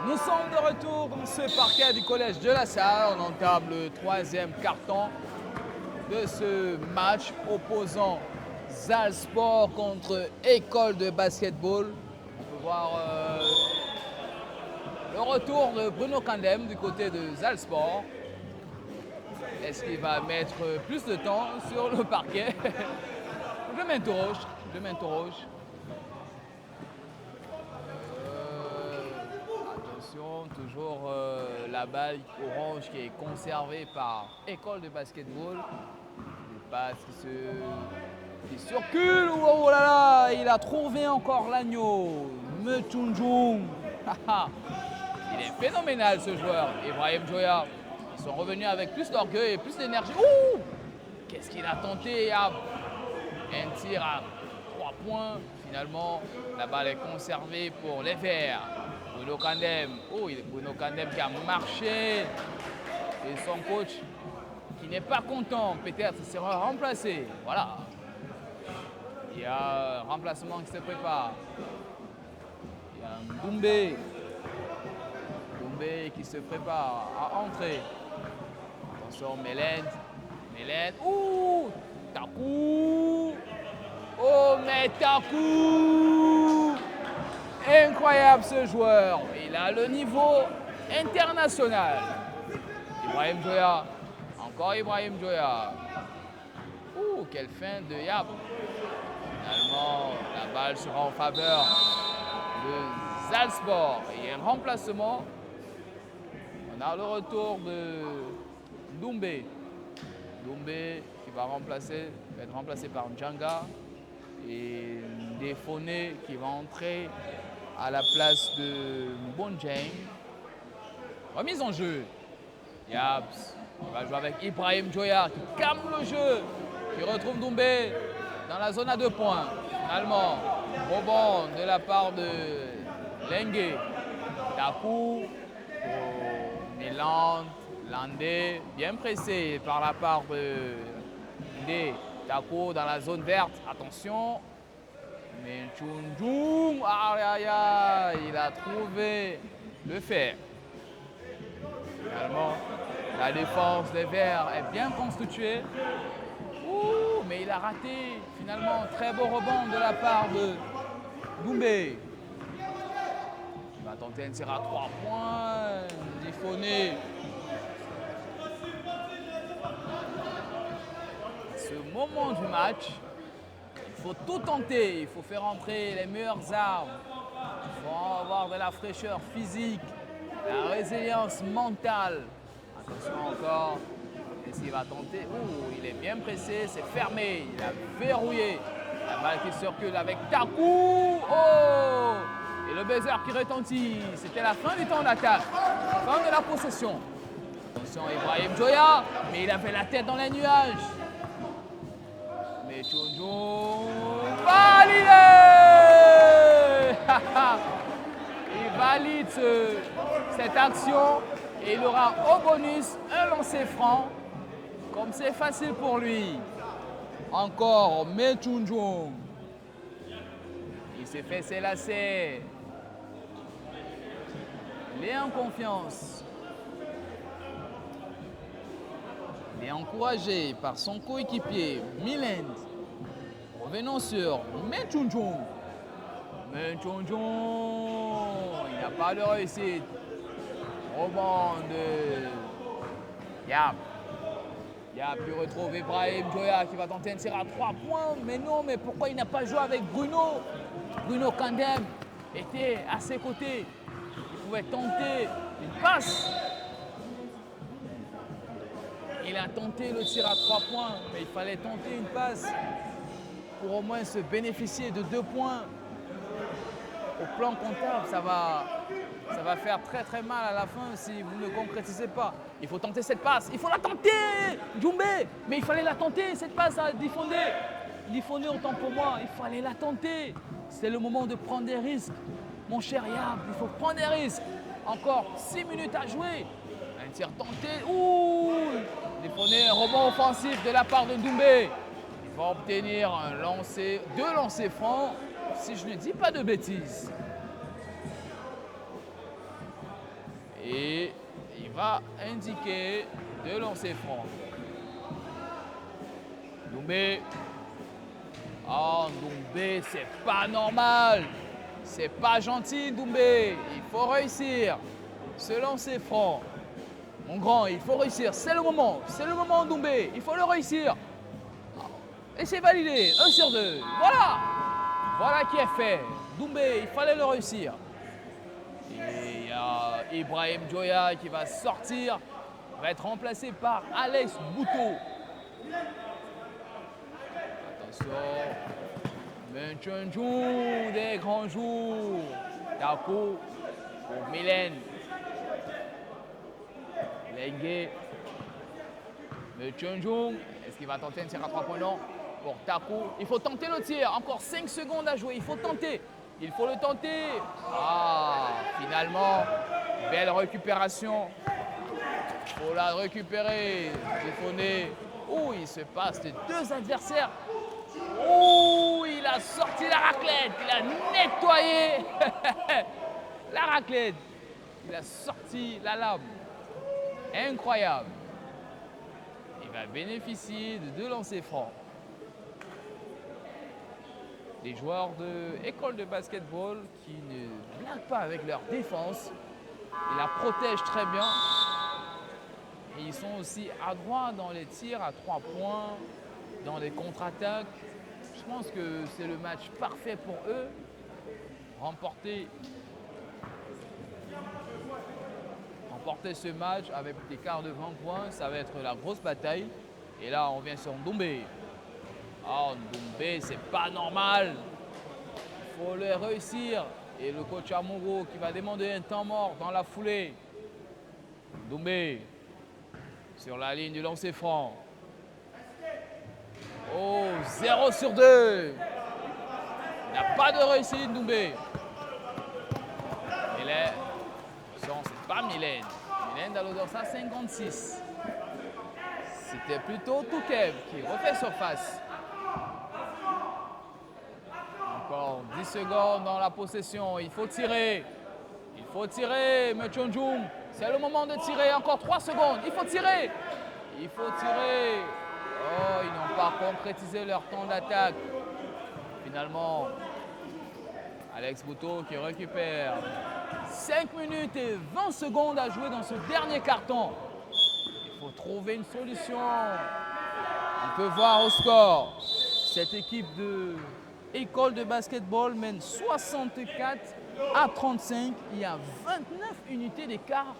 Nous sommes de retour dans ce parquet du collège de La Salle. On entame le 3e carton de ce match opposant Zalsport contre école de basketball. On peut voir le retour de Bruno Kandem du côté de Zalsport. Est-ce qu'il va mettre plus de temps sur le parquet? Je m'interroge. Toujours la balle orange qui est conservée par école de basketball. Des passes qui circulent. Oh là là, il a trouvé encore l'agneau. Mechunjung. Il est phénoménal ce joueur. Ibrahim Joya. Ils sont revenus avec plus d'orgueil et plus d'énergie. Ouh! Qu'est-ce qu'il a tenté? Un tir à 3 points. Finalement, la balle est conservée pour les Verts. Bruno Kandem. Oh, Bruno Kandem qui a marché. Et son coach qui n'est pas content, peut-être sera remplacé. Voilà. Il y a un remplacement qui se prépare. Il y a un Doumbé. Doumbé qui se prépare à entrer. Attention, Mélène. Mélène. Ouh! Takou! Oh, mais Takou! Incroyable ce joueur. Il a le niveau international. Ibrahim Joya. Encore Ibrahim Joya. Ouh, quelle fin de Yab. Finalement, la balle sera en faveur de Salzbourg. Et un remplacement. On a le retour de Doumbé. Doumbé qui va être remplacé par Djanga. Et Defoné qui va entrer à la place de Bonjeng. Remise en jeu. Yaps. On va jouer avec Ibrahim Joya qui calme le jeu. Qui retrouve Doumbé dans la zone à 2 points. Finalement, rebond de la part de Lengue. Takou. Néland. Landé. Bien pressé par la part de Ndé. Takou dans la zone verte. Attention. Mais Chunjung. Aïe aïe aïe. Il a trouvé le fer. Finalement, la défense des Verts est bien constituée. Ouh, mais il a raté. Finalement, très beau rebond de la part de Doumbé. Il va tenter un tir à 3 points. Defoné. À ce moment du match, il faut tout tenter. Il faut faire entrer les meilleures armes. Il faut avoir de la fraîcheur physique, la résilience mentale. Attention encore. Est-ce qu'il va tenter? Ouh, il est bien pressé, c'est fermé. Il a verrouillé. La balle qui circule avec Takou. Oh! Et le buzzer qui retentit. C'était la fin du temps d'attaque. Fin de la possession. Attention, Ibrahim Joya. Mais il avait la tête dans les nuages. Mais Chunjung. Validé! Il valide cette action. Et il aura au bonus un lancer franc. Comme c'est facile pour lui. Encore Mechunjung. Il s'est fait ses lacets. Il est en confiance. Il est encouragé par son coéquipier Milend. Revenons sur Mechunjung. Mechunjung. Il n'a pas de réussite. Rebond de Yab. Yab pu retrouver Ibrahim Joya qui va tenter un tir à 3 points. Mais non, mais pourquoi il n'a pas joué avec Bruno? Bruno Kandem était à ses côtés. Il pouvait tenter une passe. Il a tenté le tir à 3 points, mais il fallait tenter une passe pour au moins se bénéficier de 2 points. Au plan comptable, ça va faire très très mal à la fin si vous ne concrétisez pas. Il faut tenter cette passe. Il faut la tenter, Doumbé. Mais il fallait la tenter, cette passe à Defoné. Defoné, autant pour moi, il fallait la tenter. C'est le moment de prendre des risques. Mon cher Yab, il faut prendre des risques. Encore 6 minutes à jouer. Un tir tenté. Ouh! Defoné, un rebond offensif de la part de Doumbé. Il va obtenir un lancer, 2 lancers francs, si je ne dis pas de bêtises. Et il va indiquer 2 lancers francs. Doumbé. Oh, Doumbé, c'est pas normal. C'est pas gentil, Doumbé. Il faut réussir ce lancer franc. Mon grand, il faut réussir. C'est le moment. C'est le moment, Doumbé. Il faut le réussir. Et c'est validé. 1 sur 2. Voilà. Voilà qui est fait. Doumbé, il fallait le réussir. Et il y a Ibrahim Joya qui va sortir. Va être remplacé par Alex Bouteau. Attention. Mechunjung, des grands jours. Takou pour Mylène. Lengue. Mechunjung. Est-ce qu'il va tenter un tir à 3 points? Non. Pour Takou. Il faut tenter le tir. Encore 5 secondes à jouer. Il faut tenter. Il faut le tenter. Ah, finalement, belle récupération. Il faut la récupérer. Griffonné. Oh, il se passe de deux adversaires. Oh, il a sorti la raclette. Il a nettoyé la raclette. Il a sorti la lame. Incroyable. Il va bénéficier de 2 lancers francs. Des joueurs de école de basketball qui ne blaguent pas avec leur défense. Ils la protègent très bien. Et ils sont aussi adroits dans les tirs à 3 points, dans les contre-attaques. Je pense que c'est le match parfait pour eux. Remporter ce match avec des quarts de 20 points, ça va être la grosse bataille. Et là, on vient sur Ndombé. Ah, Ndombé, c'est pas normal. Il faut le réussir. Et le coach Amogo qui va demander un temps mort dans la foulée. Ndombé sur la ligne du lancer franc. Oh, 0 sur 2. Il n'a pas de réussite, Ndombé. Mylène. Non, c'est pas Mylène. Mylène Dalodorsa, 56. C'était plutôt Touquem qui refait surface. Encore 10 secondes dans la possession. Il faut tirer. Il faut tirer, Mechonjoum. C'est le moment de tirer. Encore 3 secondes. Il faut tirer. Il faut tirer. Oh, ils n'ont pas concrétisé leur temps d'attaque. Finalement, Alex Bouteau qui récupère 5 minutes et 20 secondes à jouer dans ce dernier carton. Il faut trouver une solution. On peut voir au score. Cette équipe de école de basketball mène 64 à 35. Il y a 29 unités d'écart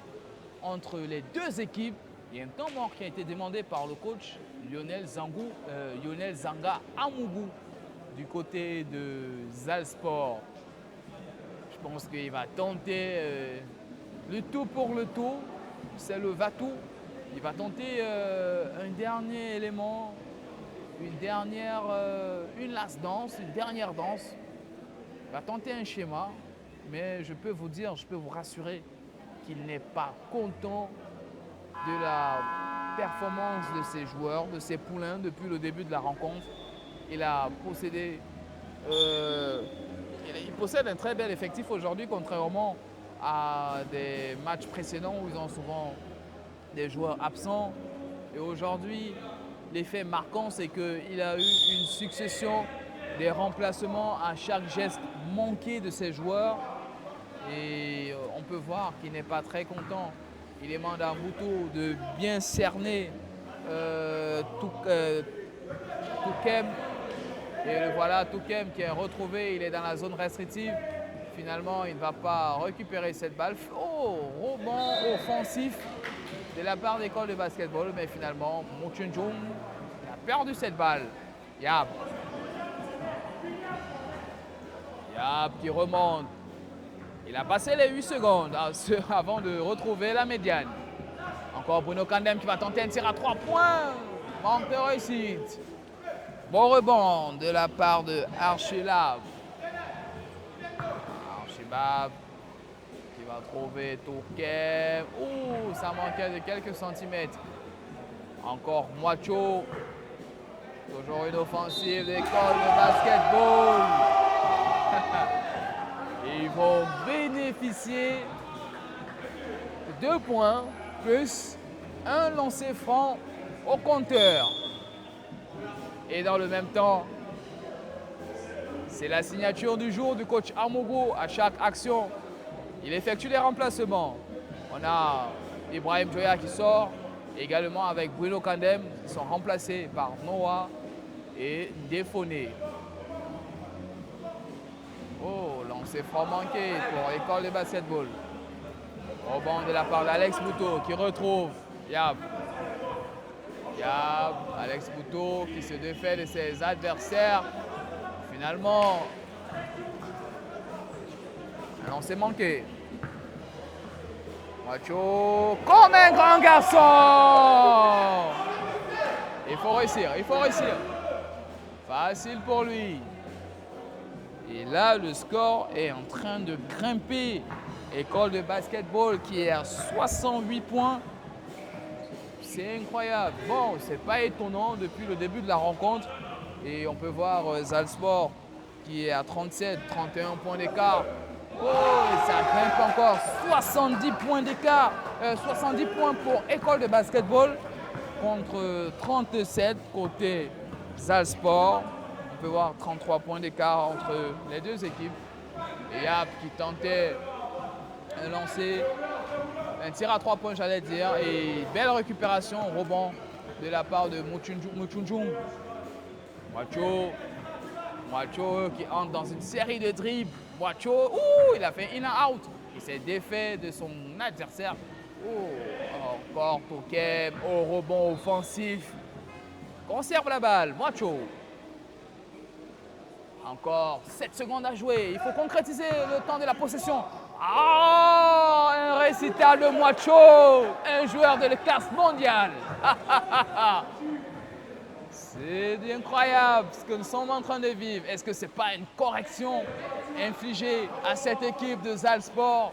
entre les deux équipes. Il y a un temps mort qui a été demandé par le coach Lionel Zanga Amougou du côté de Zalsport. Je pense qu'il va tenter le tout pour le tout. C'est le va-tout. Il va tenter un dernier élément, une last danse, une dernière danse. Il va tenter un schéma, mais je peux vous dire, je peux vous rassurer qu'il n'est pas content de la performance de ses joueurs, de ses poulains depuis le début de la rencontre. Il a possédé, il possède un très bel effectif aujourd'hui, contrairement à des matchs précédents où ils ont souvent des joueurs absents. Et aujourd'hui, l'effet marquant, c'est qu'il a eu une succession des remplacements à chaque geste manqué de ses joueurs. Et on peut voir qu'il n'est pas très content. Il demande à Moutou de bien cerner Touquem. Et le voilà, Touquem qui est retrouvé, il est dans la zone restrictive. Finalement, il ne va pas récupérer cette balle. Oh, rebond offensif de la part de l'école de basketball. Mais finalement, Mouchunjung a perdu cette balle. Yab qui remonte. Il a passé les 8 secondes avant de retrouver la médiane. Encore Bruno Kandem qui va tenter un tir à 3 points. Manque de réussite. Bon rebond de la part de Archibald. Archibald qui va trouver Touquem. Ouh, ça manquait de quelques centimètres. Encore Moacho. Toujours une offensive d'école de basketball. Ils vont bénéficier de 2 points plus un lancer franc au compteur. Et dans le même temps, c'est la signature du jour du coach Amogo à chaque action. Il effectue des remplacements. On a Ibrahim Joya qui sort, également avec Bruno Kandem, qui sont remplacés par Noah et Défoné. Oh, lancer franc manqué pour l'école de basketball. Au banc de la part d'Alex Bouteau qui retrouve Yab. Alex Bouteau qui se défait de ses adversaires. Finalement, un lancer manqué. Macho comme un grand garçon. Il faut réussir, il faut réussir. Facile pour lui. Et là, le score est en train de grimper. École de basketball qui est à 68 points. C'est incroyable. Bon, c'est pas étonnant depuis le début de la rencontre. Et on peut voir Zalsport qui est à 37, 31 points d'écart. Oh, et ça grimpe encore. 70 points d'écart. 70 points pour École de basketball contre 37 côté Zalsport. On peut voir 33 points d'écart entre les deux équipes. Et Yap qui tentait un lancer, un tir à 3 points j'allais dire. Et belle récupération, rebond de la part de Muchunjung. Mwacho qui entre dans une série de dribbles. Mwacho, il a fait in and out. Il s'est défait de son adversaire. Encore Tokem au rebond offensif. Conserve la balle, Mwacho. Encore 7 secondes à jouer. Il faut concrétiser le temps de la possession. Un récital de Mwacho, un joueur de la classe mondiale. C'est incroyable ce que nous sommes en train de vivre. Est-ce que ce n'est pas une correction infligée à cette équipe de Zalsport?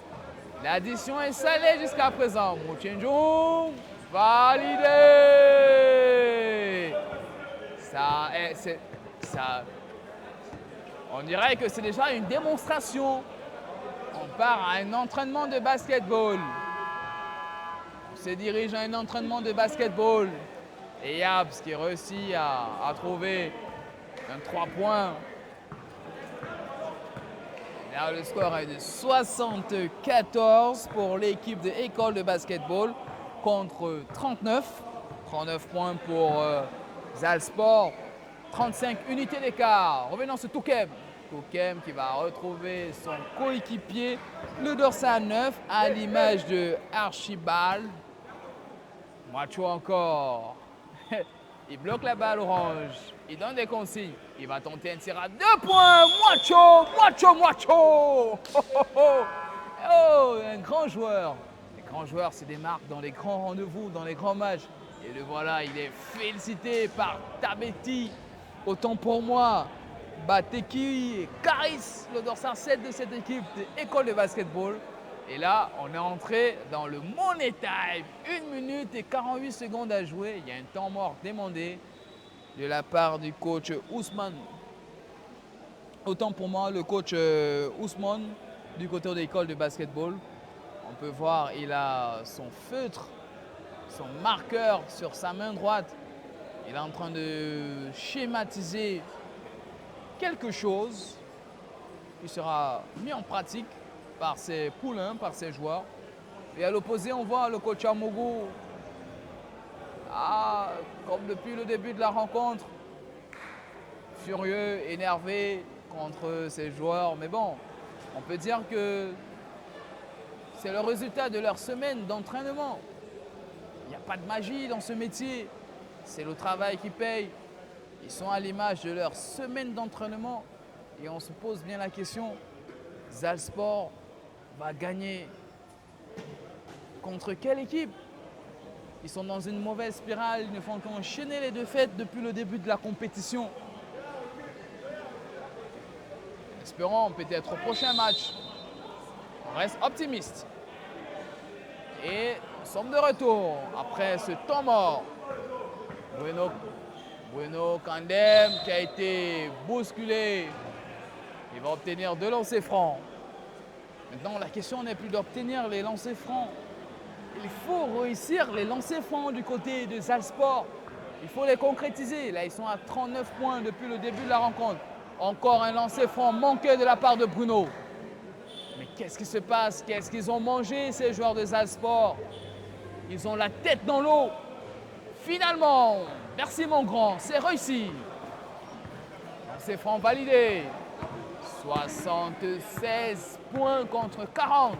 L'addition est salée jusqu'à présent. Muchunjung, validé. On dirait que c'est déjà une démonstration. On part à un entraînement de basketball. On se dirige à un entraînement de basketball. Et Yabs qui réussit à trouver un 3 points. Là, le score est de 74 pour l'équipe de École de basketball contre 39. 39 points pour Zalsport. 35 unités d'écart. Revenons sur Tokem. Tokem qui va retrouver son coéquipier, le dorsal 9, à l'image de Archibald. Mwacho encore. Il bloque la balle orange. Il donne des consignes. Il va tenter un tir à 2 points. Mwacho. Oh, un grand joueur. Les grands joueurs se démarquent dans les grands rendez-vous, dans les grands matchs. Et le voilà, il est félicité par Tabeti. Autant pour moi, Bateki et Karis, le dorsal 7 de cette équipe de École de basketball. Et là, on est entré dans le Money Time. 1 minute et 48 secondes à jouer. Il y a un temps mort demandé de la part du coach Ousmane. Autant pour moi, le coach Ousmane du côté de l'école de basketball. On peut voir, il a son feutre, son marqueur sur sa main droite. Il est en train de schématiser quelque chose qui sera mis en pratique par ses poulains, par ses joueurs. Et à l'opposé, on voit le coach Amougou, comme depuis le début de la rencontre, furieux, énervé contre ses joueurs. Mais bon, on peut dire que c'est le résultat de leur semaine d'entraînement. Il n'y a pas de magie dans ce métier. C'est le travail qui paye. Ils sont à l'image de leur semaine d'entraînement. Et on se pose bien la question, Zalsport va gagner contre quelle équipe? Ils sont dans une mauvaise spirale, ils ne font qu'enchaîner les défaites depuis le début de la compétition. Espérons peut-être au prochain match. On reste optimiste. Et nous sommes de retour après ce temps mort. Bruno Kandem qui a été bousculé. Il va obtenir 2 lancers francs. Maintenant, la question n'est plus d'obtenir les lancers francs. Il faut réussir les lancers francs du côté de Zalsport. Il faut les concrétiser. Là, ils sont à 39 points depuis le début de la rencontre. Encore un lancer franc manqué de la part de Bruno. Mais qu'est-ce qui se passe? Qu'est-ce qu'ils ont mangé, ces joueurs de Zalsport? Ils ont la tête dans l'eau. Finalement, merci mon grand, c'est réussi. Lancer franc validé. 76 points contre 40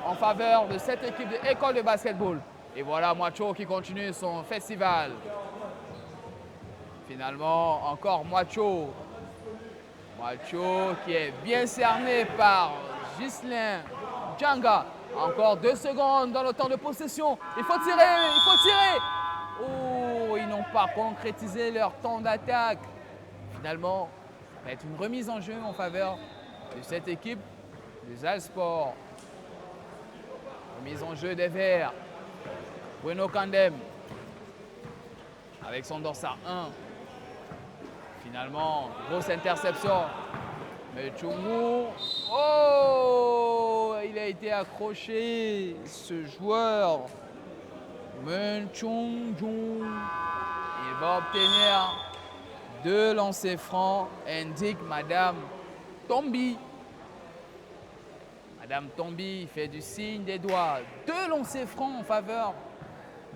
en faveur de cette équipe de École de basketball. Et voilà Mwacho qui continue son festival. Finalement, encore Mwacho. Mwacho qui est bien cerné par Ghislain Djanga. Encore 2 secondes dans le temps de possession. Il faut tirer. Oh, ils n'ont pas concrétisé leur temps d'attaque. Finalement, va être une remise en jeu en faveur de cette équipe de Zalsport. Remise en jeu des Verts. Bruno Kandem avec son dorsal 1. Finalement, grosse interception. Mais Chungu, oh, il a été accroché, ce joueur. Menchungu, il va obtenir 2 lancers francs, indique Madame Tombi. Madame Tombi fait du signe des doigts. 2 lancers francs en faveur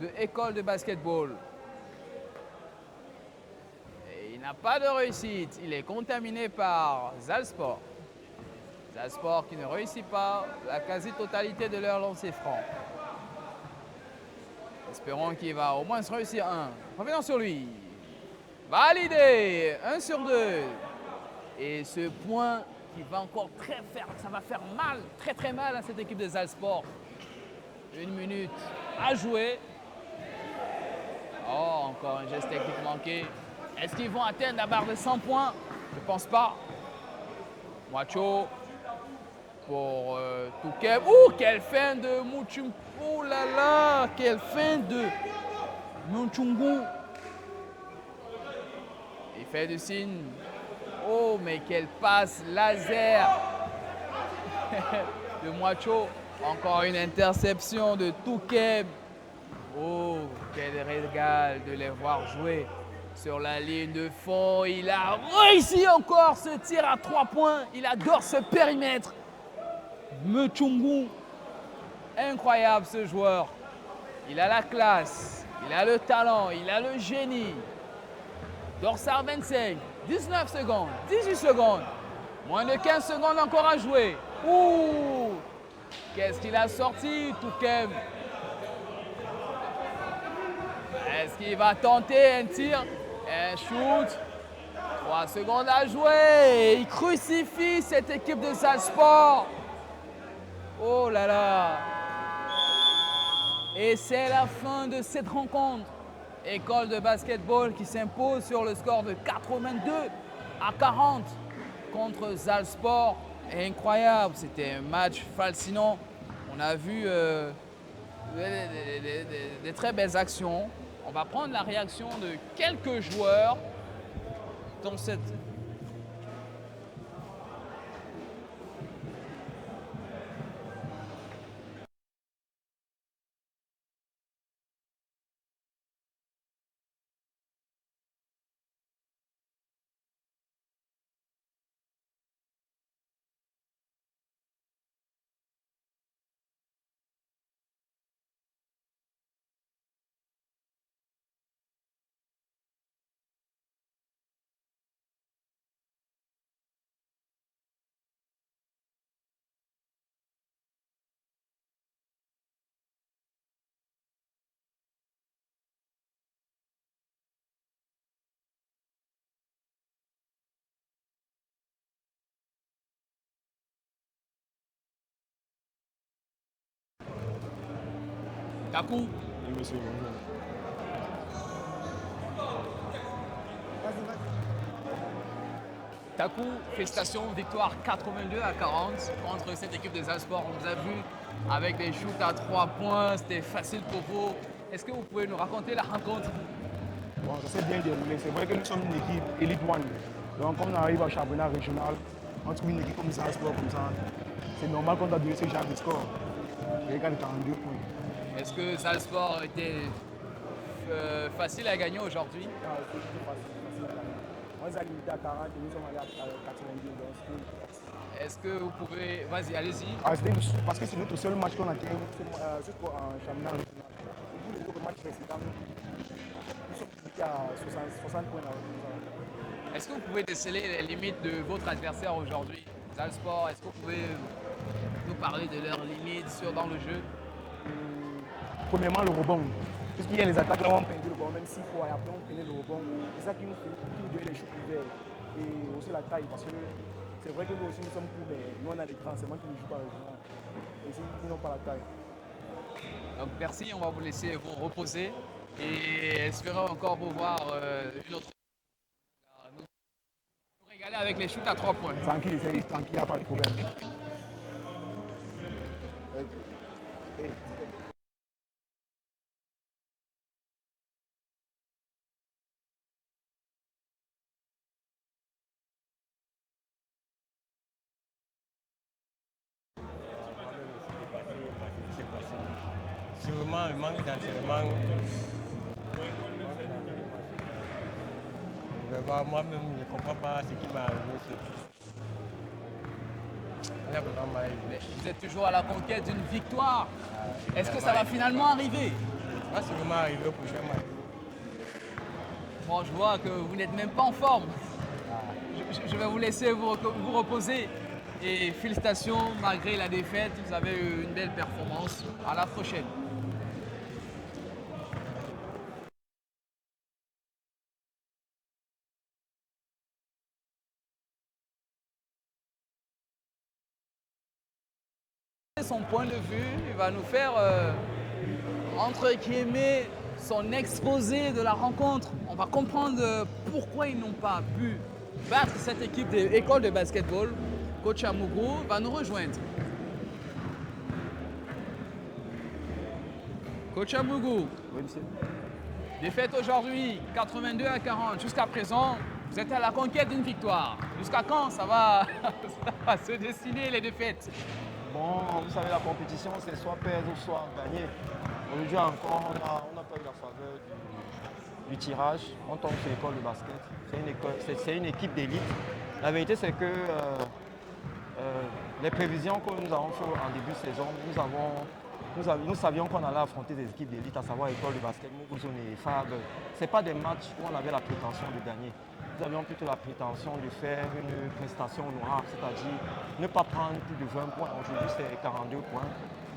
de l'école de basketball. Et il n'a pas de réussite. Il est contaminé par Zalsport. Zalsport qui ne réussit pas la quasi-totalité de leurs lancers francs. Espérons qu'il va au moins se réussir un. Revenons sur lui. Validé. 1 sur 2. Et ce point qui va encore ça va faire mal, très mal à cette équipe de Zalsport. 1 minute à jouer. Oh, encore un geste technique manqué. Est-ce qu'ils vont atteindre la barre de 100 points? Je ne pense pas. Mwacho pour Touquet. Ouh, quelle fin de Mouchungu. Oh là là, quelle fin de Mouchungu. Il fait du signe. Oh, mais quelle passe laser de Mwacho. Encore une interception de Touquet. Oh, quel régal de les voir jouer sur la ligne de fond. Il a réussi encore ce tir à 3 points. Il adore ce périmètre. Mchungu, incroyable ce joueur. Il a la classe, il a le talent, il a le génie. Dorsal 25, 19 secondes, 18 secondes. Moins de 15 secondes encore à jouer. Ouh, qu'est-ce qu'il a sorti, Touquem? Est-ce qu'il va tenter un tir? Un shoot? 3 secondes à jouer. Il crucifie cette équipe de Zalsport. Oh là là. Et c'est la fin de cette rencontre. École de basketball qui s'impose sur le score de 82 à 40 contre Zalsport. Incroyable, c'était un match fascinant. On a vu des très belles actions. On va prendre la réaction de quelques joueurs dans cette... Takou. Oui, monsieur, bonjour. Takou, félicitations, victoire 82 à 40 contre cette équipe de Zalsport. On vous a vu avec des shoots à 3 points, c'était facile pour vous. Est-ce que vous pouvez nous raconter la rencontre? Bon, ça s'est bien déroulé. C'est vrai que nous sommes une équipe Elite One. Donc, quand on arrive au championnat régional, on trouve une équipe comme Zalsport, comme ça. C'est normal qu'on doit donner ce genre de score. J'ai gagné 42 points. Est-ce que Zalsport était facile à gagner aujourd'hui? Ah, c'était facile à gagner. On les a limités à 40 et nous sommes allés à 90. Donc, c'était Est-ce que vous pouvez... Vas-y, allez-y. parce que c'est notre seul match qu'on a gagné jusqu'au championnat régional. Pour les autres matchs précédents, nous sommes limités à 60 points. Est-ce que vous pouvez déceler les limites de votre adversaire aujourd'hui? Zalsport, est-ce que vous pouvez nous parler de leurs limites dans le jeu? Premièrement, le rebond. Puisqu'il y a les attaques là où on perdait le ballon, même 6 fois, et après on prenait le rebond. C'est ça qui nous donnait les choux ouverts. Et aussi la taille, parce que c'est vrai que nous aussi nous sommes courts, mais nous on a les grands, c'est moi qui ne joue pas régional. Et ils n'ont pas la taille. Donc merci, on va vous laisser vous reposer et espérons encore vous voir une autre. Nous Régaler avec les shoots à 3 points. Tranquille, c'est tranquille, il n'y a pas de problème. C'est vraiment le manque d'entraînement. Moi-même, je ne comprends pas ce qui m'est arrivé. On est vraiment mal élevé. Vous êtes toujours à la conquête d'une victoire. Est-ce que ça va finalement arriver? Moi, c'est vraiment arrivé au prochain match. Bon, je vois que vous n'êtes même pas en forme. Je vais vous laisser vous reposer. Et félicitations, malgré la défaite, vous avez eu une belle performance. À la prochaine. Son point de vue, il va nous faire, entre guillemets, son exposé de la rencontre. On va comprendre pourquoi ils n'ont pas pu battre cette équipe de l'école de basketball. Coach Amougou va nous rejoindre. Coach Amougou, Oui, monsieur. défaite aujourd'hui, 82 à 40. Jusqu'à présent, vous êtes à la conquête d'une victoire. Jusqu'à quand ça va se dessiner les défaites? Bon, vous savez, la compétition, c'est soit perdre ou soit gagner. Aujourd'hui encore, on n'a pas eu la faveur du tirage. On tombe sur l'école de basket. C'est une équipe d'élite. La vérité, c'est que les prévisions que nous avons faites en début de saison, nous savions qu'on allait affronter des équipes d'élite, à savoir l'école de basket, Muguzone et Fab. Ce n'est pas des matchs où on avait la prétention de gagner. Nous avions plutôt la prétention de faire une prestation honorable, c'est-à-dire ne pas prendre plus de 20 points. Aujourd'hui, c'est 42 points.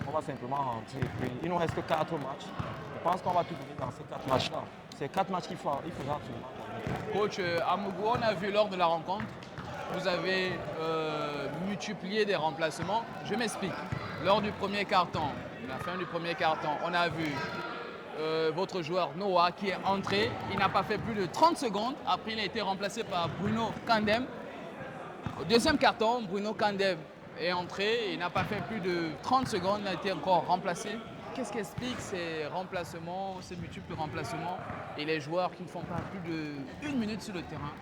On va simplement rentrer. Il nous reste que 4 matchs. Je pense qu'on va tout donner dans ces 4 matchs-là. C'est 4 matchs qu'il faudra absolument gagner. Coach Amougou, on a vu lors de la rencontre, vous avez multiplié des remplacements. Je m'explique. Lors du premier quart-temps, la fin du premier quart-temps, on a vu votre joueur Noah qui est entré. Il n'a pas fait plus de 30 secondes. Après, il a été remplacé par Bruno Kandem. Au deuxième quart-temps, Bruno Kandem est entré. Il n'a pas fait plus de 30 secondes. Il a été encore remplacé. Qu'est-ce qui explique ces remplacements, ces multiples remplacements et les joueurs qui ne font pas plus de 1 minute sur le terrain?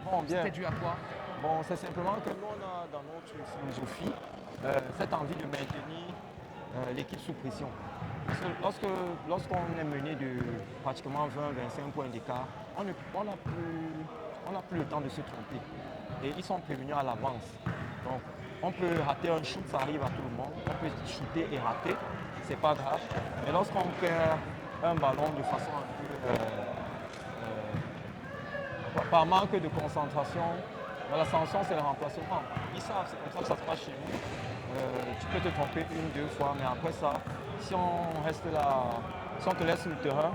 Bon, bien. C'était dû à quoi? Bon, c'est simplement que nous, on a dans notre philosophie cette envie de maintenir l'équipe sous pression. Parce que lorsqu'on est mené de pratiquement 20-25 points d'écart, on n'a plus le temps de se tromper. Et ils sont prévenus à l'avance. Donc, on peut rater un shoot, ça arrive à tout le monde. On peut shooter et rater, c'est pas grave. Mais lorsqu'on perd un ballon de façon un peu par manque de concentration, la sanction, c'est le remplacement. Ils savent, c'est comme ça que ça se passe chez nous. Tu peux te tromper 1-2 fois, mais après ça, si on reste là, si on te laisse sur le terrain,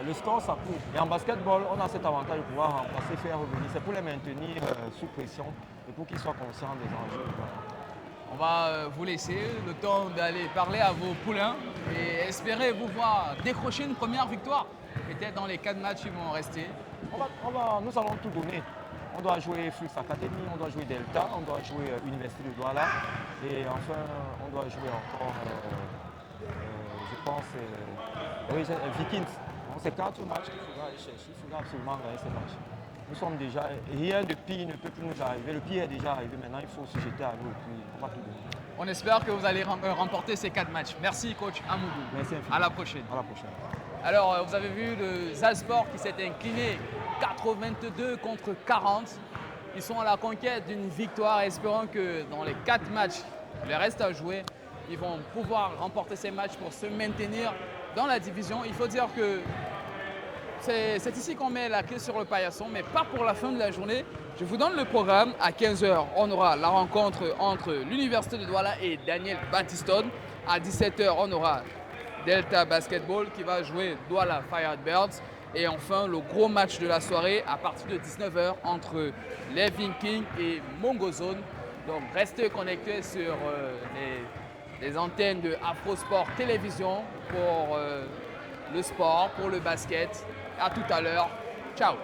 le score, ça court. Et en basketball, on a cet avantage de pouvoir remplacer, faire revenir. C'est pour les maintenir sous pression et pour qu'ils soient conscients des enjeux. On va vous laisser le temps d'aller parler à vos poulains et espérer vous voir décrocher une première victoire. Peut-être dans les 4 matchs qui vont rester. Nous allons tout donner. On doit jouer Flux Academy, on doit jouer Delta, on doit jouer Université de Douala et enfin on doit jouer encore, je pense, Vikings. Donc c'est 4 matchs qu'il faudra aller chercher, il faudra absolument gagner ces matchs. Nous sommes déjà, rien de pire ne peut plus nous arriver, le pire est déjà arrivé, maintenant il faut se jeter à l'eau et puis on va tout donner. On espère que vous allez remporter ces 4 matchs. Merci coach Amougou. Merci infiniment. À la prochaine. À la prochaine. Alors, vous avez vu le Zalsport qui s'est incliné 82 contre 40. Ils sont à la conquête d'une victoire, espérant que dans les 4 matchs, il reste à jouer, ils vont pouvoir remporter ces matchs pour se maintenir dans la division. Il faut dire que c'est ici qu'on met la clé sur le paillasson, mais pas pour la fin de la journée. Je vous donne le programme. À 15 h, on aura la rencontre entre l'Université de Douala et Daniel Battiston. À 17 h, on aura Delta Basketball qui va jouer Douala Firebirds. Et enfin, le gros match de la soirée à partir de 19 h entre les Vikings et Mongozone. Donc, restez connectés sur les antennes de Afrosport Télévision pour le sport, pour le basket. À tout à l'heure. Ciao.